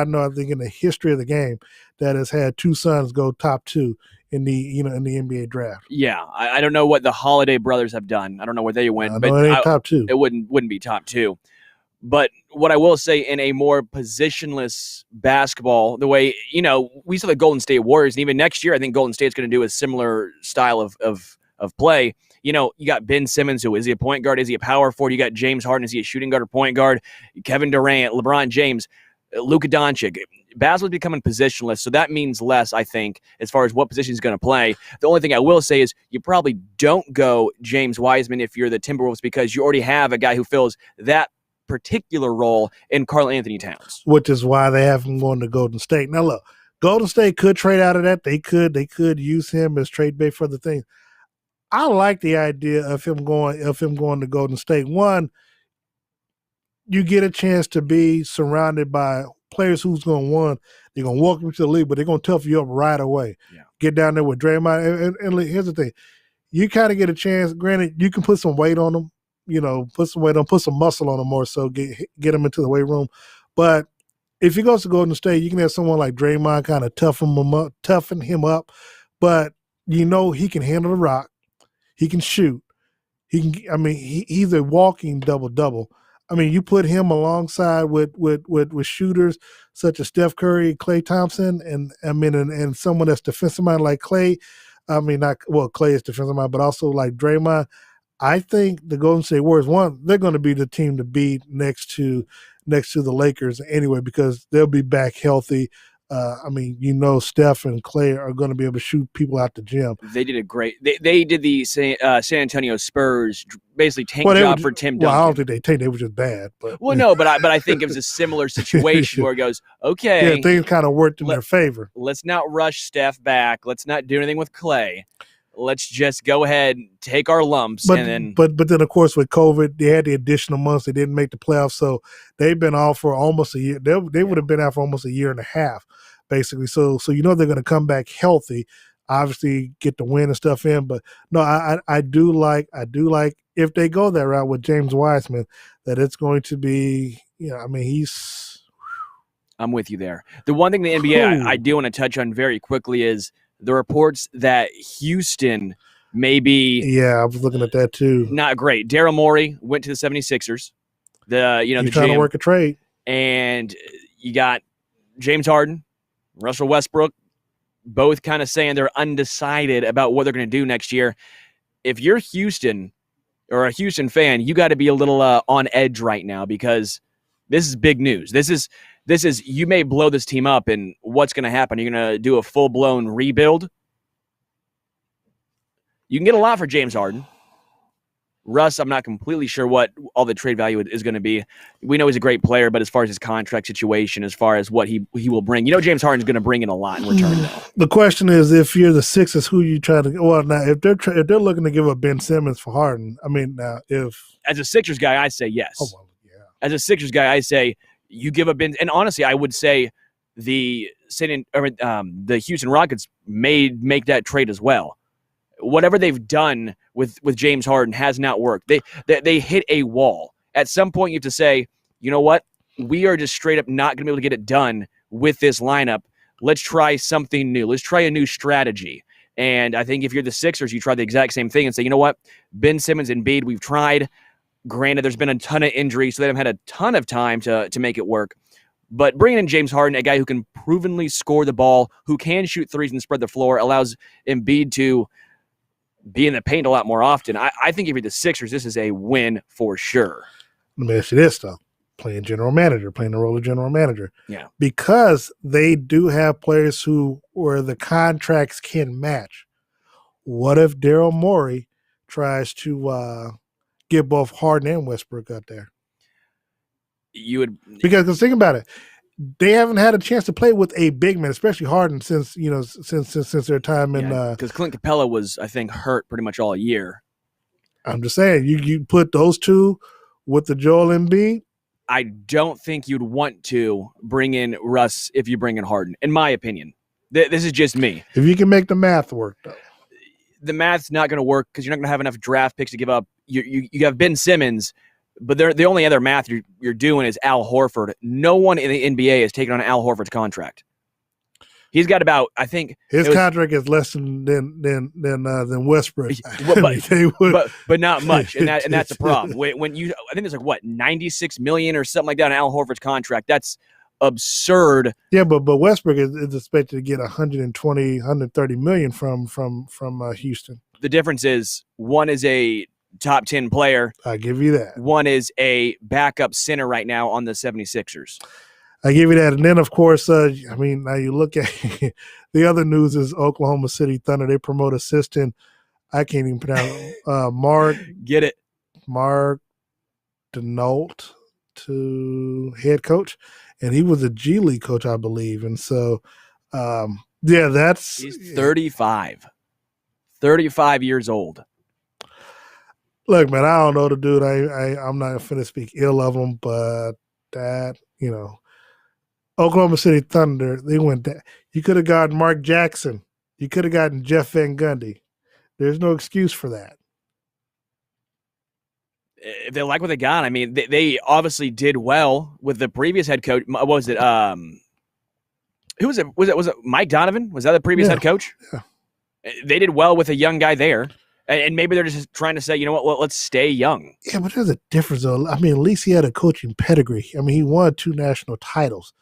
know, I think, in the history of the game that has had 2 sons go top 2 in the NBA draft. Yeah, I don't know what the Holiday brothers have done. I don't know where they went, but it ain't top 2. It wouldn't be top 2. But what I will say, in a more positionless basketball, the way we saw the Golden State Warriors, and even next year, I think Golden State's going to do a similar style of play. You got Ben Simmons, who is he a point guard? Is he a power forward? You got James Harden. Is he a shooting guard or point guard? Kevin Durant, LeBron James, Luka Doncic. Basketball's becoming positionless, so that means less, I think, as far as what position he's going to play. The only thing I will say is you probably don't go James Wiseman if you're the Timberwolves, because you already have a guy who fills that particular role in Karl Anthony Towns. Which is why they have him going to Golden State. Now, look, Golden State could trade out of that. They could use him as trade bait for the thing. I like the idea of him going to Golden State. One, you get a chance to be surrounded by players who's going to win. They're going to welcome you to the league, but they're going to tough you up right away. Yeah. Get down there with Draymond. And here's the thing. You kind of get a chance. Granted, you can put some weight on them, put some muscle on them more so, get them into the weight room. But if he goes to Golden State, you can have someone like Draymond kind of toughen him up. But he can handle the rock. He can shoot. He's a walking double-double. I mean, you put him alongside with shooters such as Steph Curry, Klay Thompson, and someone that's defensive minded like Klay. Klay is defensive minded, but also like Draymond. I think the Golden State Warriors, they're going to be the team to beat next to the Lakers anyway, because they'll be back healthy. Steph and Klay are going to be able to shoot people out the gym. They did a great. They did the San Antonio Spurs basically tank job for Tim Duncan. Well, I don't think they tanked. They were just bad. But I think it was a similar situation where it goes, okay, things kind of worked in their favor. Let's not rush Steph back. Let's not do anything with Klay. Let's just go ahead and take our lumps. But then, of course, with COVID, they had the additional months. They didn't make the playoffs, so they've been off for almost a year. They would have been out for almost a year and a half, basically. So they're going to come back healthy. Obviously, get the win and stuff in. But no, I do like if they go that route with James Wiseman, that it's going to be. He's. I'm with you there. The one thing the NBA I do want to touch on very quickly is the reports that Houston may be. Yeah, I was looking at that too. Not great. Daryl Morey went to the 76ers. He's trying to work a trade. And you got James Harden, Russell Westbrook, both kind of saying they're undecided about what they're going to do next year. If you're Houston or a Houston fan, you got to be a little on edge right now, because this is big news. This is you may blow this team up, and what's going to happen? You're going to do a full-blown rebuild. You can get a lot for James Harden. Russ, I'm not completely sure what all the trade value is going to be. We know he's a great player, but as far as his contract situation, as far as what he will bring, James Harden's going to bring in a lot in return. The question is, if you're the Sixers, who you try to? Well, now if they're looking to give up Ben Simmons for Harden, as a Sixers guy, I say yes. Oh, well, yeah. As a Sixers guy, I say you give up Ben, and honestly, I would say the Houston Rockets may make that trade as well. Whatever they've done with James Harden has not worked. They hit a wall. At some point, you have to say, you know what? We are just straight up not going to be able to get it done with this lineup. Let's try something new. Let's try a new strategy. And I think if you're the Sixers, you try the exact same thing and say, you know what? Ben Simmons and Embiid, we've tried. Granted, there's been a ton of injuries, so they haven't had a ton of time to make it work. But bringing in James Harden, a guy who can provenly score the ball, who can shoot threes and spread the floor, allows Embiid to be in the paint a lot more often. I think if you're the Sixers, this is a win for sure. Let me ask you this, though. Playing the role of general manager. Yeah. Because they do have players where the contracts can match. What if Daryl Morey tries to get both Harden and Westbrook out there? Because think about it. They haven't had a chance to play with a big man, especially Harden, since their time in. Because Clint Capella was, I think, hurt pretty much all year. I'm just saying, you put those two with the Joel Embiid. I don't think you'd want to bring in Russ if you bring in Harden, in my opinion. This is just me. If you can make the math work, though. The math's not going to work because you're not going to have enough draft picks to give up. You have Ben Simmons, but the only other math you're doing is Al Horford. No one in the NBA has taken on Al Horford's contract. He's got about, I think, his contract is less than Westbrook. but not much, and that's a problem. I think there's like $96 million or something like that on Al Horford's contract. That's absurd. Yeah, but Westbrook is expected to get 120, 130 million from Houston. The difference is one is a top 10 player. I give you that. One is a backup center right now on the 76ers. I give you that. And then, of course, now you look at the other news is Oklahoma City Thunder. They promote assistant. I can't even pronounce Mark. Get it. Mark Denault to head coach. And he was a G League coach, I believe. And so, he's 35. 35 years old. Look, man, I don't know the dude. I'm not finna speak ill of him, but that, Oklahoma City Thunder, they went that. You could have gotten Mark Jackson. You could have gotten Jeff Van Gundy. There's no excuse for that. If they like what they got, they obviously did well with the previous head coach. What was it? Who was it? Was it Mike Donovan? Was that the previous head coach? Yeah. They did well with a young guy there. And maybe they're just trying to say, you know what, let's stay young. Yeah, but there's a difference, though. At least he had a coaching pedigree. He won 2 national titles.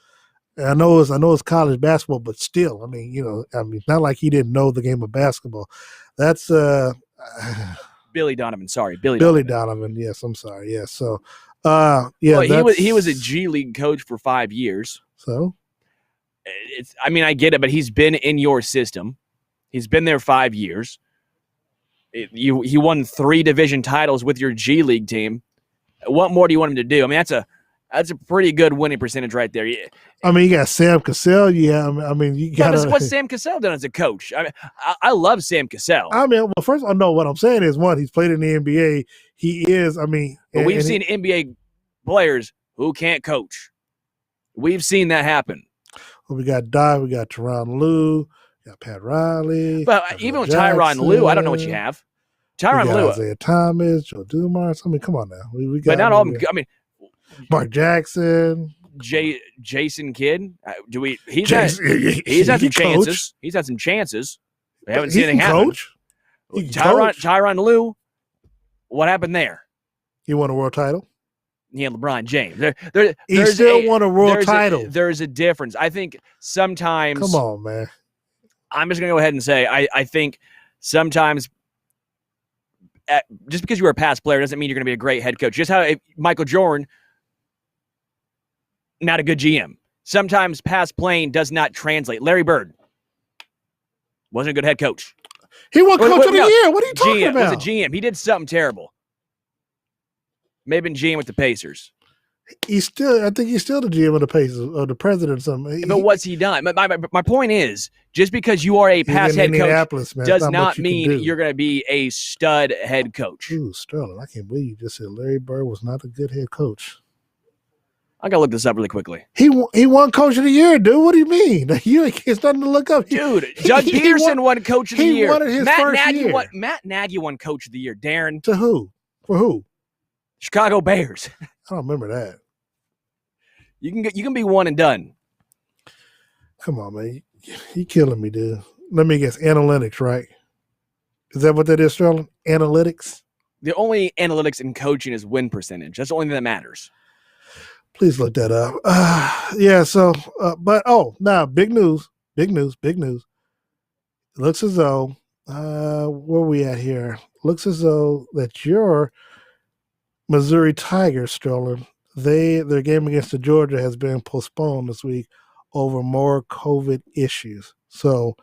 I know it's college basketball, but still, not like he didn't know the game of basketball. That's Billy Donovan. Sorry, Billy Donovan. Yes, I'm sorry. Yeah. So, Well, he was a G League coach for 5 years. So, I get it, but he's been in your system. He's been there 5 years. He won 3 division titles with your G League team. What more do you want him to do? That's a pretty good winning percentage right there. You got Sam Cassell. Yeah, you got. What's Sam Cassell done as a coach? I love Sam Cassell. Well, first of all, no. What I'm saying is, one, he's played in the NBA. He is. But we've seen NBA players who can't coach. We've seen that happen. Well, we got Dodd. We got Tyronn Lue. We got Pat Riley. But even with Tyronn Lue, I don't know what you have. Tyronn Lue, Isaiah Thomas, Joe Dumars. Come on now. We got. But not all of them. Mark Jackson, Jason Kidd. He's had some chances. He's had some chances. We haven't seen anything happen. Tyronn Lue. What happened there? He won a world title. He had LeBron James. He still won a world title. There's a difference. I think sometimes. Come on, man. I'm just going to go ahead and say I think sometimes. Just because you were a past player doesn't mean you're going to be a great head coach. Just how Michael Jordan. Not a good GM. Sometimes past playing does not translate. Larry Bird wasn't a good head coach. He won coach of the year. What are you talking about? Was a GM. He did something terrible. Maybe been GM with the Pacers. I think he's still the GM of the Pacers or the president or something. But what's he done? My point is, just because you are a past head coach does not mean you're going to be a stud head coach. Ooh, Sterling, I can't believe you just said Larry Bird was not a good head coach. I got to look this up really quickly. He won coach of the year, dude. What do you mean? It's nothing to look up. Dude, Doug Peterson won coach of the year. He won it his first year. Matt Nagy won coach of the year. Darren. To who? For who? Chicago Bears. I don't remember that. You can be one and done. Come on, man. You killing me, dude. Let me guess. Analytics, right? Is that what that is, Sterling? Analytics? The only analytics in coaching is win percentage. That's the only thing that matters. Please look that up. Yeah, so, now, big news. It looks as though, where are we at here? Looks as though that your Missouri Tigers, Sterling, their game against the Georgia has been postponed this week over more COVID issues. So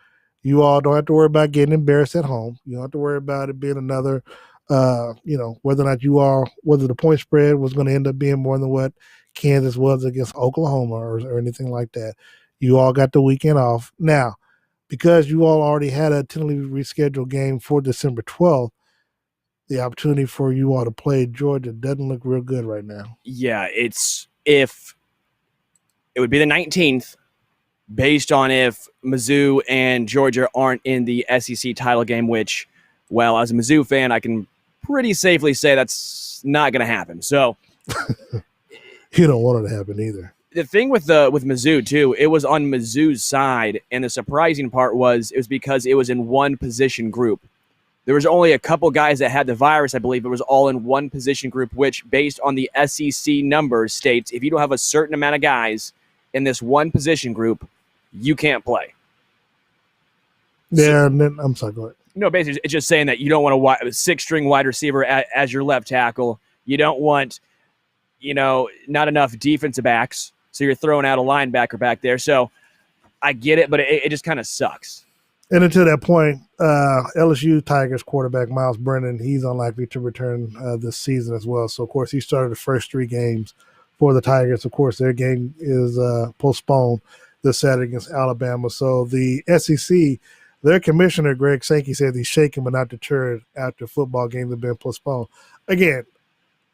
you all don't have to worry about getting embarrassed at home. You don't have to worry about it being another, whether or not whether the point spread was going to end up being more than what Kansas was against Oklahoma or anything like that. You all got the weekend off. Now, because you all already had a tentatively rescheduled game for December 12th, the opportunity for you all to play Georgia doesn't look real good right now. Yeah, it would be the 19th based on if Mizzou and Georgia aren't in the SEC title game, which, well, as a Mizzou fan, I can pretty safely say that's not going to happen. So you don't want it to happen either. The thing with Mizzou, too, it was on Mizzou's side, and the surprising part was it was because it was in one position group. There was only a couple guys that had the virus, I believe. It was all in one position group, which, based on the SEC numbers, states if you don't have a certain amount of guys in this one position group, you can't play. Yeah, and then, I'm sorry, go ahead. No, basically, it's just saying that you don't want a six-string wide receiver as your left tackle. You don't want, not enough defensive backs, so you're throwing out a linebacker back there. So I get it, but it just kind of sucks. And until that point, LSU Tigers quarterback Miles Brennan, he's unlikely to return this season as well. So, of course, he started the first 3 games for the Tigers. Of course, their game is postponed this Saturday against Alabama. So the SEC, their commissioner, Greg Sankey, said he's shaken but not deterred after football games have been postponed. Again,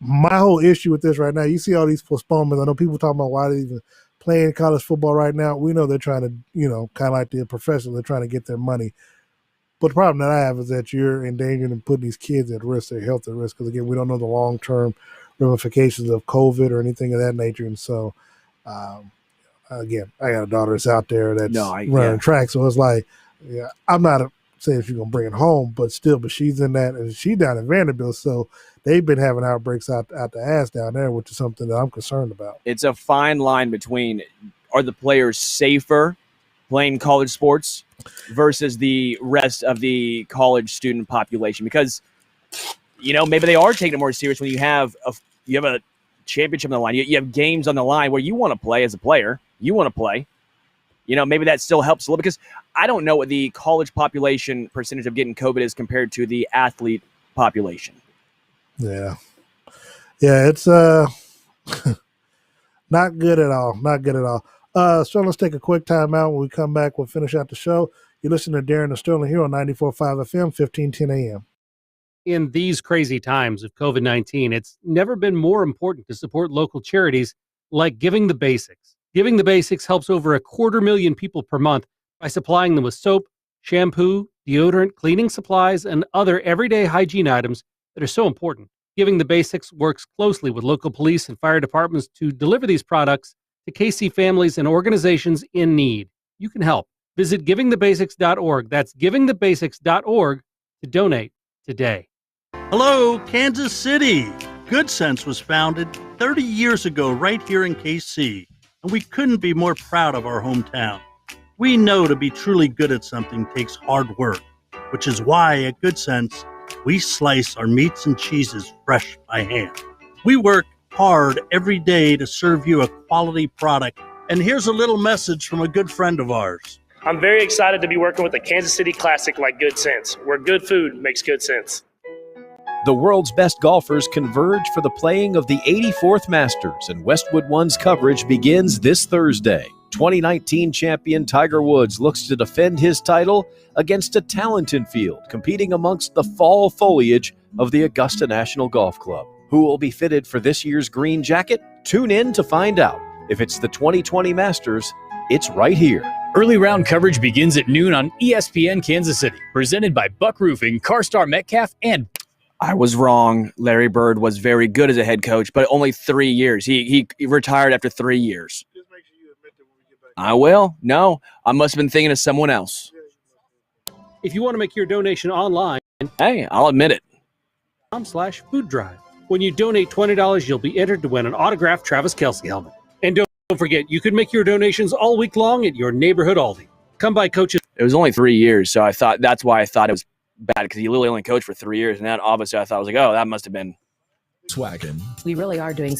my whole issue with this right now, you see all these postponements. I know people talking about why they're even playing college football right now. We know they're trying to, kind of like the professionals, they're trying to get their money. But the problem that I have is that you're endangering and putting these kids at risk, their health at risk, because, again, we don't know the long-term ramifications of COVID or anything of that nature. And so, again, I got a daughter that's out there that's running track. So it's like, I'm not saying she's going to bring it home, but she's in that, and she's down at Vanderbilt. So they've been having outbreaks out the ass down there, which is something that I'm concerned about. It's a fine line between, are the players safer playing college sports versus the rest of the college student population? Because, maybe they are taking it more serious when you have a championship on the line. You have games on the line where you want to play as a player. You want to play. Maybe that still helps a little, because I don't know what the college population percentage of getting COVID is compared to the athlete population. Yeah. Yeah, it's not good at all. Not good at all. So let's take a quick time out. When we come back, we'll finish out the show. You listen to Darren and Sterling here on 94.5 FM, 1510 AM. In these crazy times of COVID-19, it's never been more important to support local charities like Giving the Basics. Giving the Basics helps over 250,000 people per month by supplying them with soap, shampoo, deodorant, cleaning supplies, and other everyday hygiene items that are so important. Giving the Basics works closely with local police and fire departments to deliver these products to KC families and organizations in need. You can help. Visit givingthebasics.org. That's givingthebasics.org to donate today. Hello, Kansas City. Good Sense was founded 30 years ago right here in KC, and we couldn't be more proud of our hometown. We know to be truly good at something takes hard work, which is why at Good Sense, we slice our meats and cheeses fresh by hand. We work hard every day to serve you a quality product. And here's a little message from a good friend of ours. I'm very excited to be working with a Kansas City classic like Good Sense, where good food makes good sense. The world's best golfers converge for the playing of the 84th Masters, and Westwood One's coverage begins this Thursday. 2019 champion Tiger Woods looks to defend his title against a talented field competing amongst the fall foliage of the Augusta National Golf Club. Who will be fitted for this year's green jacket? Tune in to find out. If it's the 2020 Masters, it's right here. Early round coverage begins at noon on ESPN Kansas City, presented by Buck Roofing, CarStar Metcalf, and... I was wrong. Larry Bird was very good as a head coach, but only 3 years. He retired after 3 years. Just make sure you admit that when we get back I will. No, I must have been thinking of someone else. If you want to make your donation online, hey, I'll admit it. /food drive. When you donate $20, you'll be entered to win an autographed Travis Kelce helmet. And don't forget, you can make your donations all week long at your neighborhood Aldi. Come by Coach's. It was only 3 years, so that's why I thought it was bad, because he literally only coached for 3 years, and that obviously I thought, I was like, oh, that must have been. Wagon. We really are doing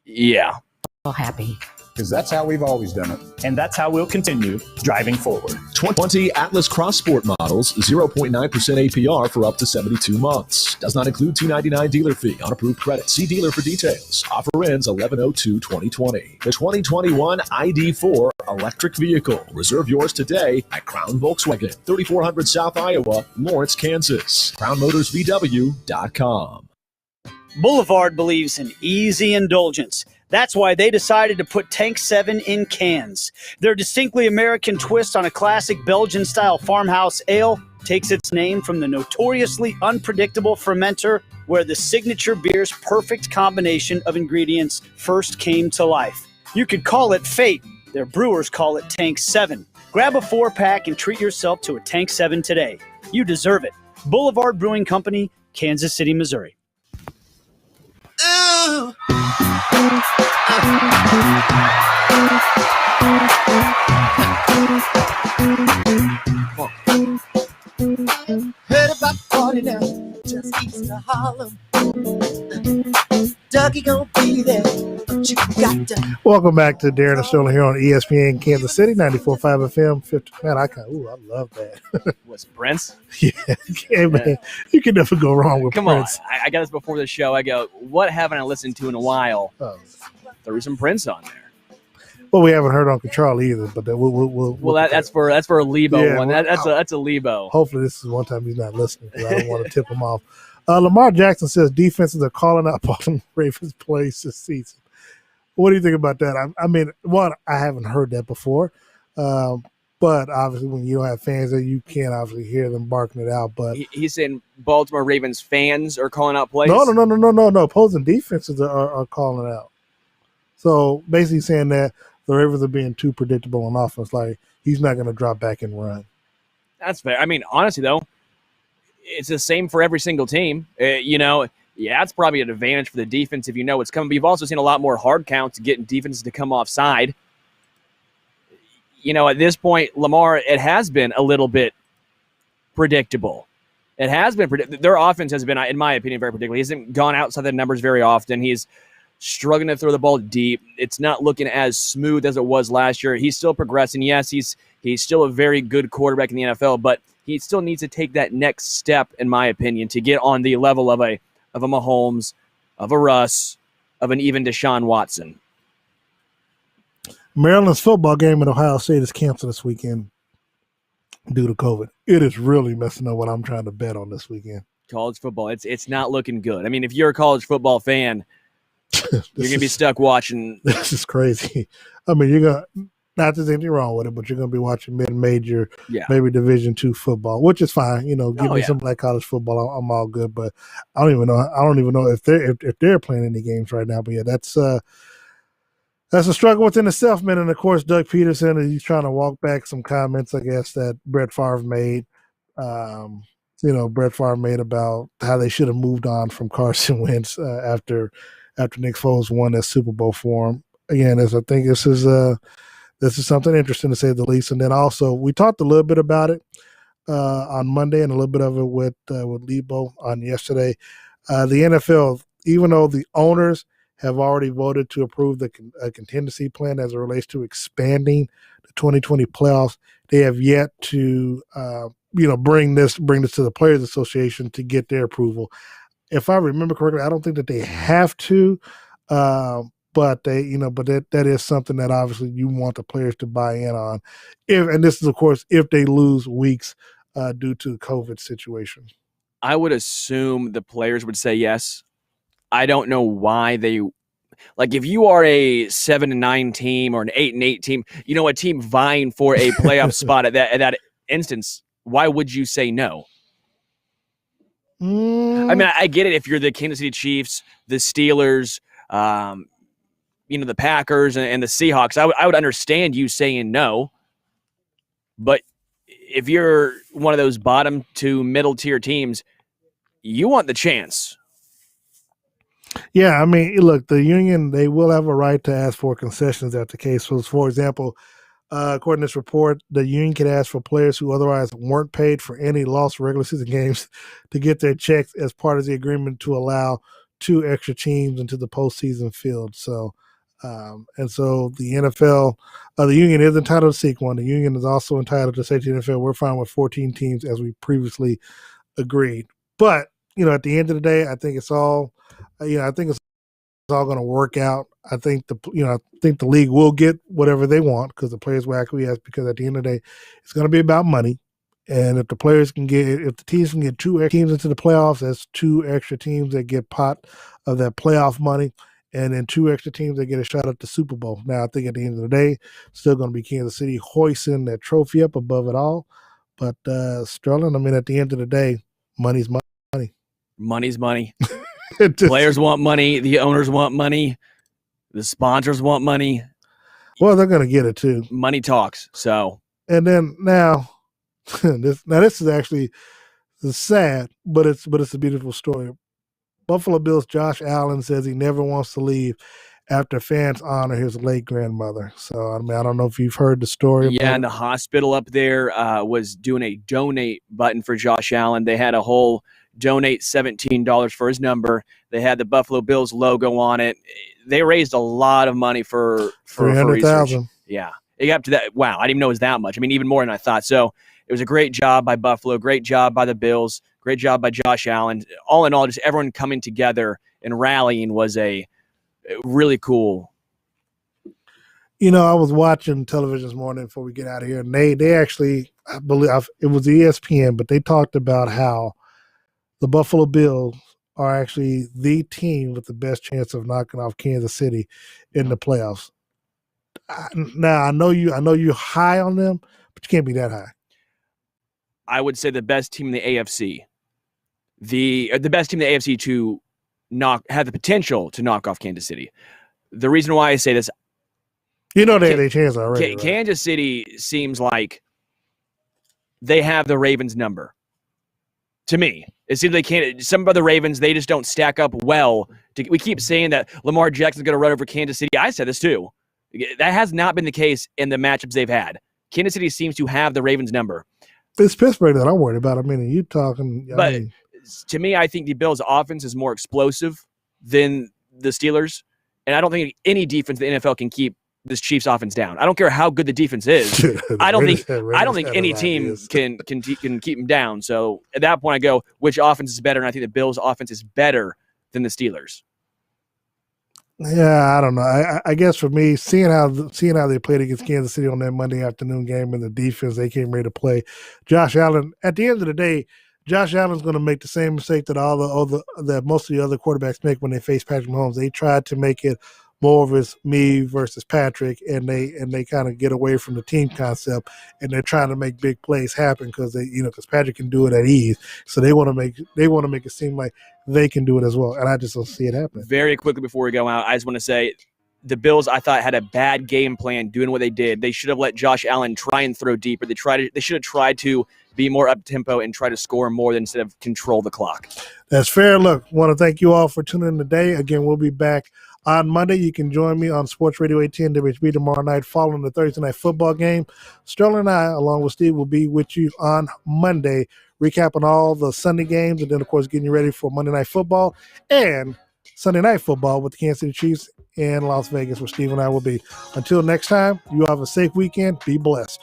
Yeah. so happy. Because that's how we've always done it. And that's how we'll continue driving forward. 20 Atlas Cross Sport models, 0.9% APR for up to 72 months. Does not include $299 dealer fee on approved credit. See dealer for details. Offer ends 11/02/2020. The 2021 ID4 electric vehicle. Reserve yours today at Crown Volkswagen, 3400 South Iowa, Lawrence, Kansas. CrownMotorsVW.com. Boulevard believes in easy indulgence. That's why they decided to put Tank 7 in cans. Their distinctly American twist on a classic Belgian-style farmhouse ale takes its name from the notoriously unpredictable fermenter where the signature beer's perfect combination of ingredients first came to life. You could call it fate. Their brewers call it Tank 7. Grab a 4-pack and treat yourself to a Tank 7 today. You deserve it. Boulevard Brewing Company, Kansas City, Missouri. Ooh. Heard about 49 just east of Harlem. Dougie gon' be there, but you got to. Welcome back to Darren and Sterling here on ESPN Kansas City, 94.5 FM. 50. Man, I love that. What's Prince? Yeah, man. You can never go wrong with Come Prince. on. I got this before the show. I go, what haven't I listened to in a while? Threw some Prince on there. Well, we haven't heard Uncle Charlie either, but we'll that's for a Lebo Yeah, one. That's a Lebo. Hopefully this is one time he's not listening because I don't want to tip him off. Lamar Jackson says defenses are calling out Baltimore Ravens plays this season. What do you think about that? I mean, one, I haven't heard that before, but obviously when you don't have fans there, you can't obviously hear them barking it out. But He's saying Baltimore Ravens fans are calling out plays? No. Opposing defenses are calling it out. So basically saying that the Ravens are being too predictable on offense. Like, he's not going to drop back and run. That's fair. I mean, honestly, though, it's the same for every single team. It's probably an advantage for the defense if you know what's coming. But you've also seen a lot more hard counts getting defenses to come offside. At this point, Lamar, it has been a little bit predictable. It has been their offense has been, in my opinion, very predictable. He hasn't gone outside the numbers very often. He's struggling to throw the ball deep. It's not looking as smooth as it was last year. He's still progressing. Yes, he's still a very good quarterback in the NFL, but he still needs to take that next step, in my opinion, to get on the level of a Mahomes, of a Russ, of an even Deshaun Watson. Maryland's football game at Ohio State is canceled this weekend due to COVID. It is really messing up what I'm trying to bet on this weekend. College football, it's not looking good. I mean, if you're a college football fan, you're going to be stuck watching. This is crazy. I mean, you're going to, not that there's anything wrong with it, but you're going to be watching mid-major, maybe Division II football, which is fine. Give me something like college football. I'm all good, but I don't even know if they're playing any games right now. But yeah, that's a struggle within itself, man. And of course, Doug Peterson, he's trying to walk back some comments, I guess, that Brett Favre made. Brett Favre made about how they should have moved on from Carson Wentz after Nick Foles won that Super Bowl for him. Again, I think this is something interesting to say the least. And then also, we talked a little bit about it on Monday and a little bit of it with Lebo on yesterday. The NFL, even though the owners have already voted to approve the contingency plan as it relates to expanding the 2020 playoffs, they have yet to bring this to the Players Association to get their approval. If I remember correctly, I don't think that they have to, but that is something that obviously you want the players to buy in on. And this is, of course, if they lose weeks due to the COVID situation. I would assume the players would say yes. I don't know why they if you are a 7-9 team or an 8-8 team, a team vying for a playoff spot at that instance, why would you say no? I mean, I get it if you're the Kansas City Chiefs, the Steelers, the Packers and the Seahawks, I would understand you saying no. But if you're one of those bottom to middle tier teams, you want the chance. Yeah, I mean, look, the union, they will have a right to ask for concessions at the case. So, for example, according to this report, the union can ask for players who otherwise weren't paid for any lost regular season games to get their checks as part of the agreement to allow 2 extra teams into the postseason field. So, and so the NFL, the union is entitled to seek one. The union is also entitled to say to the NFL, we're fine with 14 teams as we previously agreed. But, at the end of the day, I think it's all, I think it's all going to work out. I think the league will get whatever they want because the players will acquiesce, because at the end of the day, it's going to be about money. And if the teams can get 2 extra teams into the playoffs, that's 2 extra teams that get pot of that playoff money, and then 2 extra teams that get a shot at the Super Bowl. Now, I think at the end of the day, still going to be Kansas City hoisting that trophy up above it all. But Sterling, I mean, at the end of the day, money's money. Money's money. Players want money. The owners want money. The sponsors want money. Well, they're going to get it too. Money talks. So, and then now, this is actually sad, but it's a beautiful story. Buffalo Bills Josh Allen says he never wants to leave after fans honor his late grandmother. So, I mean, I don't know if you've heard the story. Yeah, and the hospital up there was doing a donate button for Josh Allen. They had a whole donate $17 for his number. They had the Buffalo Bills logo on it. They raised a lot of money for research. Yeah, it got up to that. Wow, I didn't even know it was that much. I mean, even more than I thought. So it was a great job by Buffalo, great job by the Bills, great job by Josh Allen. All in all, just everyone coming together and rallying was a really cool. I was watching television this morning before we get out of here, and they actually, I believe it was ESPN, but they talked about how the Buffalo Bills are actually the team with the best chance of knocking off Kansas City in the playoffs. Now, I know you're high on them, but you can't be that high. I would say the best team in the AFC. The best team in the AFC to have the potential to knock off Kansas City. The reason why I say this, they had a chance already. Right? Kansas City seems like they have the Ravens number. To me, it seems they can't. Some of the Ravens, they just don't stack up well. We keep saying that Lamar Jackson's going to run over Kansas City. I said this too. That has not been the case in the matchups they've had. Kansas City seems to have the Ravens number. It's Pittsburgh that I'm worried about. I mean, you talking. To me, I think the Bills' offense is more explosive than the Steelers, and I don't think any defense in the NFL can keep this Chiefs offense down. I don't care how good the defense is. I don't think any team can keep them down. So at that point, I go, which offense is better? And I think the Bills' offense is better than the Steelers. Yeah, I don't know. I guess for me, seeing how they played against Kansas City on that Monday afternoon game and the defense they came ready to play, Josh Allen. At the end of the day, Josh Allen's going to make the same mistake that that most of the other quarterbacks make when they face Patrick Mahomes. They tried to make it more of his me versus Patrick, and they kind of get away from the team concept, and they're trying to make big plays happen because Patrick can do it at ease. So they want to make it seem like they can do it as well, and I just don't see it happening. Very quickly before we go out, I just want to say the Bills, I thought, had a bad game plan doing what they did. They should have let Josh Allen try and throw deeper. They should have tried to be more up tempo and try to score more instead of control the clock. That's fair. Look, want to thank you all for tuning in today. Again, we'll be back on Monday. You can join me on Sports Radio 810 WHB tomorrow night following the Thursday night football game. Sterling and I, along with Steve, will be with you on Monday, recapping all the Sunday games, and then, of course, getting you ready for Monday Night Football and Sunday Night Football with the Kansas City Chiefs in Las Vegas, where Steve and I will be. Until next time, you have a safe weekend. Be blessed.